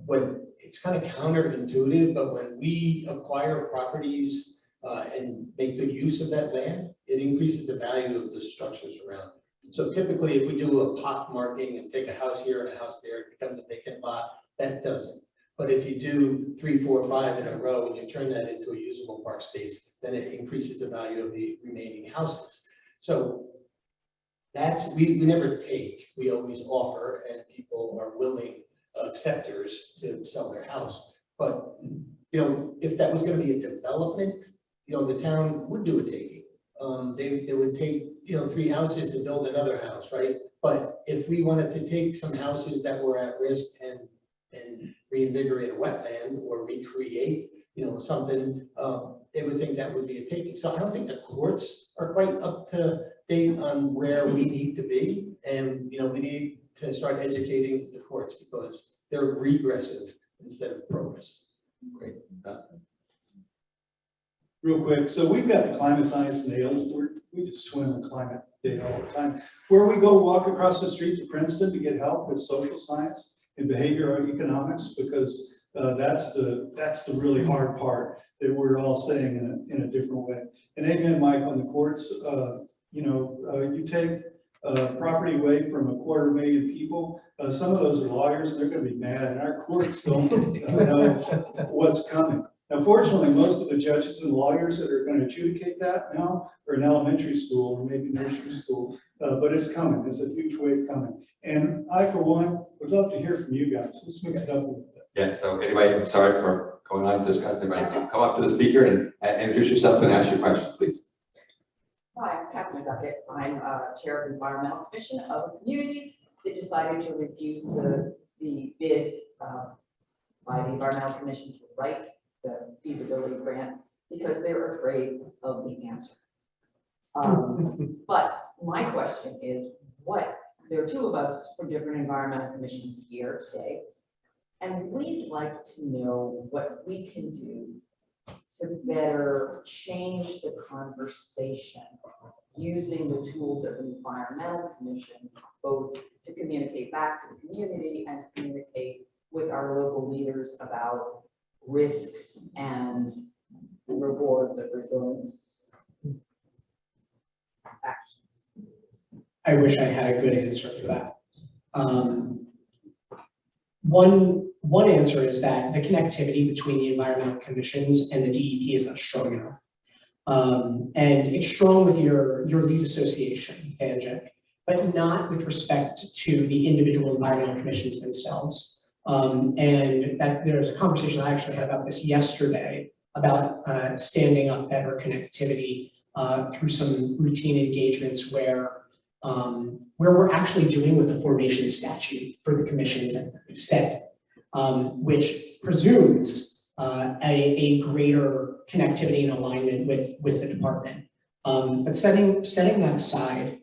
when it's kind of counterintuitive, but when we acquire properties and make good use of that land, it increases the value of the structures around it. So typically, if we do a pot marking and take a house here and a house there, it becomes a vacant lot. That doesn't. But if you do 3, 4, 5 in a row and you turn that into a usable park space, then it increases the value of the remaining houses. So we never take, we always offer, and people are willing acceptors to sell their house. But if that was going to be a development, the town would do a taking. They would take 3 houses to build another house, right? But if we wanted to take some houses that were at risk and reinvigorate a wetland or recreate, something, they would think that would be a taking. So I don't think the courts are quite up to date on where we need to be, and we need to start educating the courts because they're regressive instead of progressive. Great. Real quick, so we've got the climate science nailed. We just swim in climate data all the time. Where we go walk across the street to Princeton to get help with social science and behavioral economics, because that's the really hard part that we're all saying in a different way. And amen, Mike, on the courts, you take property away from 250,000 people. Some of those are lawyers, and they're going to be mad, and our courts don't know what's coming. Now, fortunately, most of the judges and lawyers that are going to adjudicate that now are in elementary school or maybe nursery school, but it's coming. There's a huge wave coming. And I, for one, would love to hear from you guys. Let's mix it up a little bit. Yeah, so anybody, I'm sorry for going on, just got anybody to come up to the speaker and introduce yourself and ask your question, please. Hi, I'm Kathleen Duckett. I'm Chair of the Environmental Commission of a community that decided to refuse the bid by the Environmental Commission to write the feasibility grant because they're afraid of the answer. But my question is, there are 2 of us from different environmental commissions here today, and we'd like to know what we can do to better change the conversation using the tools of the Environmental Commission, both to communicate back to the community and to communicate with our local leaders about risks and rewards of resilience actions. I I wish I had a good answer for that. One one answer is that the connectivity between the environmental commissions and the DEP is not strong enough. And it's strong with your lead association, ANJEC, but not with respect to the individual environmental commissions themselves. And that there's a conversation I actually had about this yesterday about standing up better connectivity through some routine engagements where we're actually doing what the formation statute for the commissions said, which presumes a greater connectivity and alignment with the department. But setting that aside,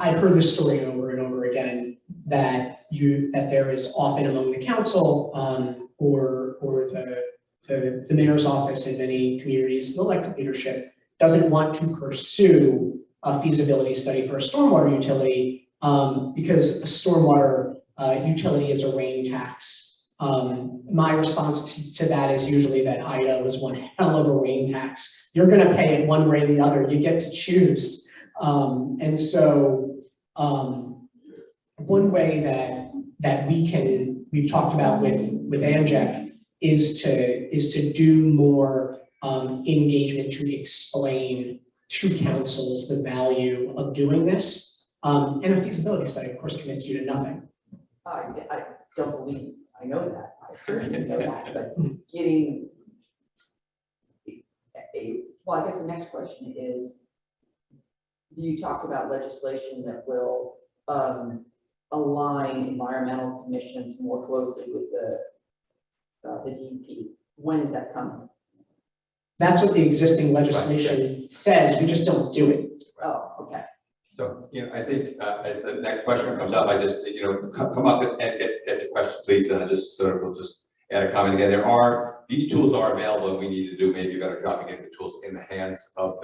I've heard this story over and over again that there is often among the council or the mayor's office in many communities, the elected leadership doesn't want to pursue a feasibility study for a stormwater utility because a stormwater utility is a rain tax. My response to that is usually that Ida was one hell of a rain tax. You're going to pay it one way or the other. You get to choose. And so one way that we've talked about with ANJEC is to do more engagement to explain to councils the value of doing this. And a feasibility study, of course, commits you to nothing. I don't believe I know that. I certainly know that, but getting, well, I guess the next question is, you talked about legislation that will align environmental commissions more closely with the DEP. When is that coming? That's what the existing legislation says. We just don't do it. Oh, okay. So, I think as the next question comes up, I just, come up and get your question, please, and I just sort of will just add a comment again. These tools are available, and we need to do maybe a better job of getting the tools in the hands of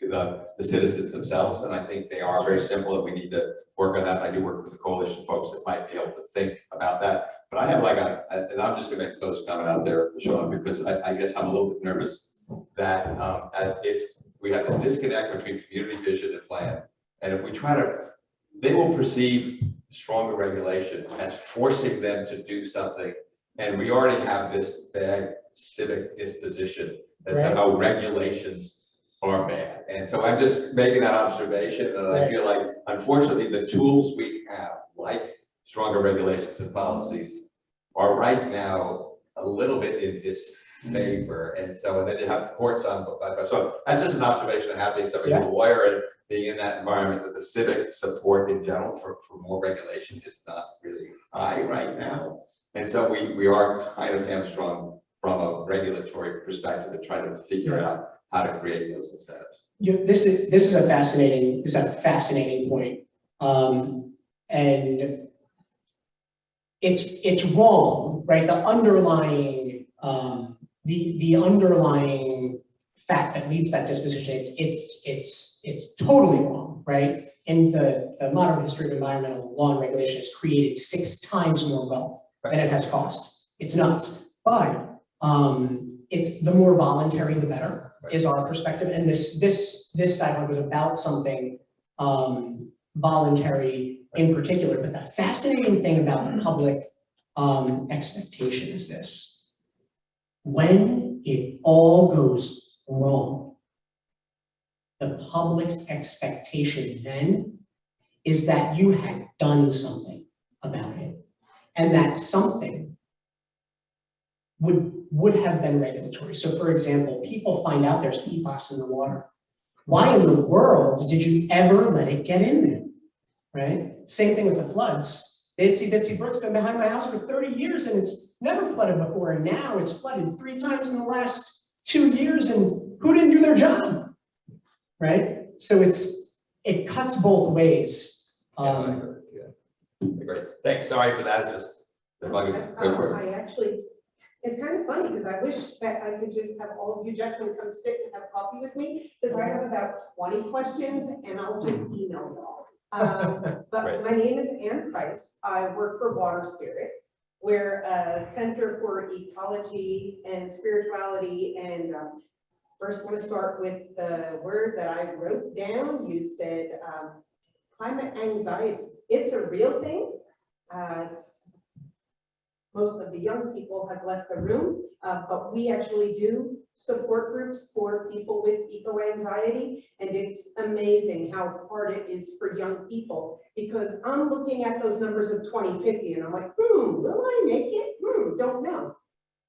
the citizens themselves, and I think they are very simple, and we need to work on that. I do work with the coalition folks that might be able to think about that. But I have and I'm just going to throw this comment out there, Shawn, because I guess I'm a little bit nervous that if we have this disconnect between community vision and plan, and if we they will perceive stronger regulation as forcing them to do something, and we already have this bad civic disposition that somehow regulations are bad. And so I'm just making that observation, and I feel like, unfortunately, the tools we have, like stronger regulations and policies, are right now a little bit in disfavor. And then you have courts on. So that's just an observation I have, being somebody who's a lawyer and being in that environment, that the civic support in general for more regulation is not really high right now. And so we are kind of hamstrung from a regulatory perspective to try to figure out how to create those incentives. This is a fascinating point, and it's wrong, right? The underlying the underlying fact that leads to that disposition, it's totally wrong, right? In the modern history of environmental law and regulation has created 6 times more wealth than it has cost. It's nuts, but it's the more voluntary, the better. Is our perspective, and this dialogue was about something voluntary in particular. But the fascinating thing about the public expectation is this: when it all goes wrong, the public's expectation then is that you had done something about it, and that something would have been regulatory. So for example, people find out there's PFAS in the water. Why in the world did you ever let it get in there, right? Same thing with the floods. The Itsy Bitsy Brook's been behind my house for 30 years and it's never flooded before. And now it's flooded 3 times in the last 2 years, and who didn't do their job, right? So it cuts both ways. Great, thanks, sorry for that, I actually, it's kind of funny because I wish that I could just have all of you gentlemen come sit and have coffee with me, because I have about 20 questions and I'll just email y'all. But Right. My name is Ann Price. I work for Water Spirit. We're a center for ecology and spirituality. And first, I want to start with the word that I wrote down. You said climate anxiety. It's a real thing. most of the young people have left the room, but we actually do support groups for people with eco-anxiety. And it's amazing how hard it is for young people, because I'm looking at those numbers of 2050 and I'm like, will I make it? Don't know.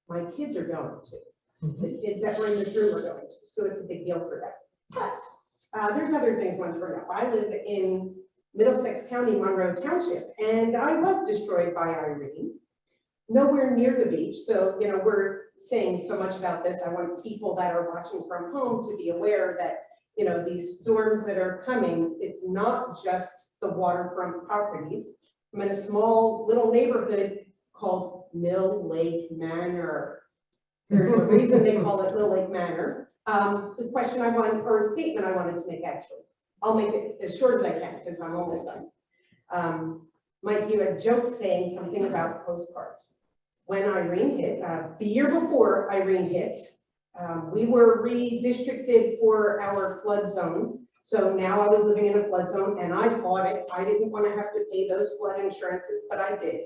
My kids are going to. The kids that were in this room are going to. So it's a big deal for them. But there's other things I want to bring up. I live in Middlesex County, Monroe Township, and I was destroyed by Irene. Nowhere near the beach. So, you know, we're saying so much about this. I want people that are watching from home to be aware that, you know, these storms that are coming, it's not just the waterfront properties. I'm in a small little neighborhood called Mill Lake Manor. There's a reason they call it Mill Lake Manor. The question I wanted, or a statement I wanted to make, actually, I'll make it as short as I can because I'm almost done. Mike, you had joked saying something about postcards. When Irene hit, the year before Irene hit, we were redistricted for our flood zone. So now I was living in a flood zone and I fought it. I didn't want to have to pay those flood insurances, but I did.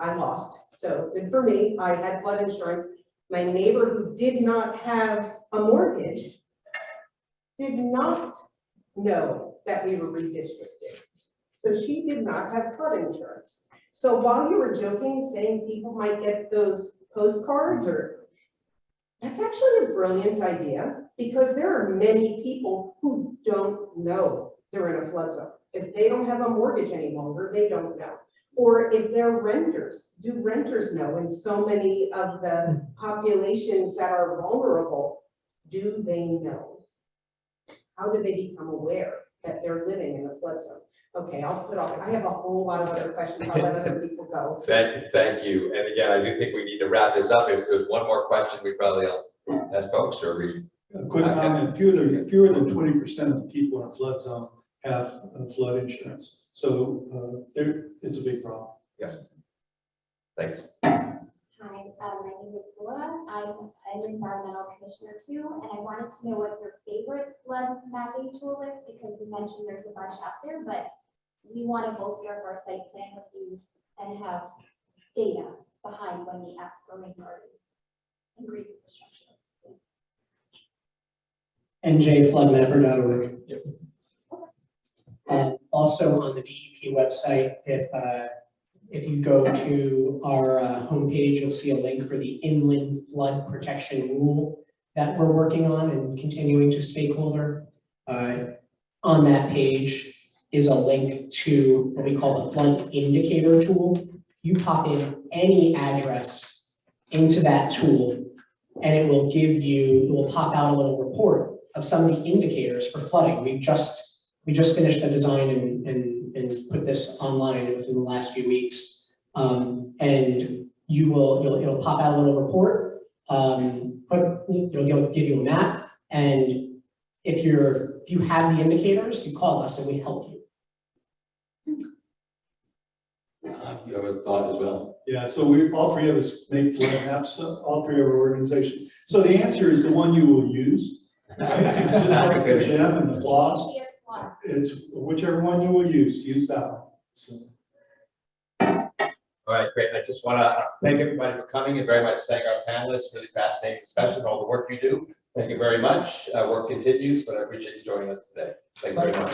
I lost. So good for me. I had flood insurance. My neighbor who did not have a mortgage did not know that we were redistricted. So she did not have flood insurance. So while you were joking, saying people might get those postcards, or that's actually a brilliant idea, because there are many people who don't know they're in a flood zone. If they don't have a mortgage any longer, they don't know. Or if they're renters, do renters know? And so many of the populations that are vulnerable, do they know? How do they become aware that they're living in a flood zone? Okay, I'll put off. I have a whole lot of other questions. I'll let other people go. Thank you. And again, I do think we need to wrap this up. If there's one more question, we probably ask folks or we. A quick comment, fewer than 20% of the people in a flood zone have flood insurance. So it's a big problem. Yes. Thanks. Hi, my name is Laura. I'm an environmental commissioner too, and I wanted to know what your favorite flood mapping tool is, because you mentioned there's a bunch out there, but we want to bolster our site plan reviews and have data behind when we ask for minorities and green infrastructure. njfloodmapper.org. Yep. Also on the DEP website, if you go to our homepage, you'll see a link for the inland flood protection rule that we're working on and continuing to stakeholder. On that page is a link to what we call the flood indicator tool. You pop in any address into that tool and it will pop out a little report of some of the indicators for flooding. We just finished the design and put this online within the last few weeks. And it'll pop out a little report, it'll give you a map. And if you have the indicators, you call us and we help you. You have a thought as well? Yeah, so all three of us make flood maps, all three of our organizations. So the answer is the one you will use. It's just like the gem and the floss. It's whichever one you will use that one. So. All right, great. I just want to thank everybody for coming and very much thank our panelists. Really fascinating discussion, all the work you do. Thank you very much. Work continues, but I appreciate you joining us today. Thank you very much.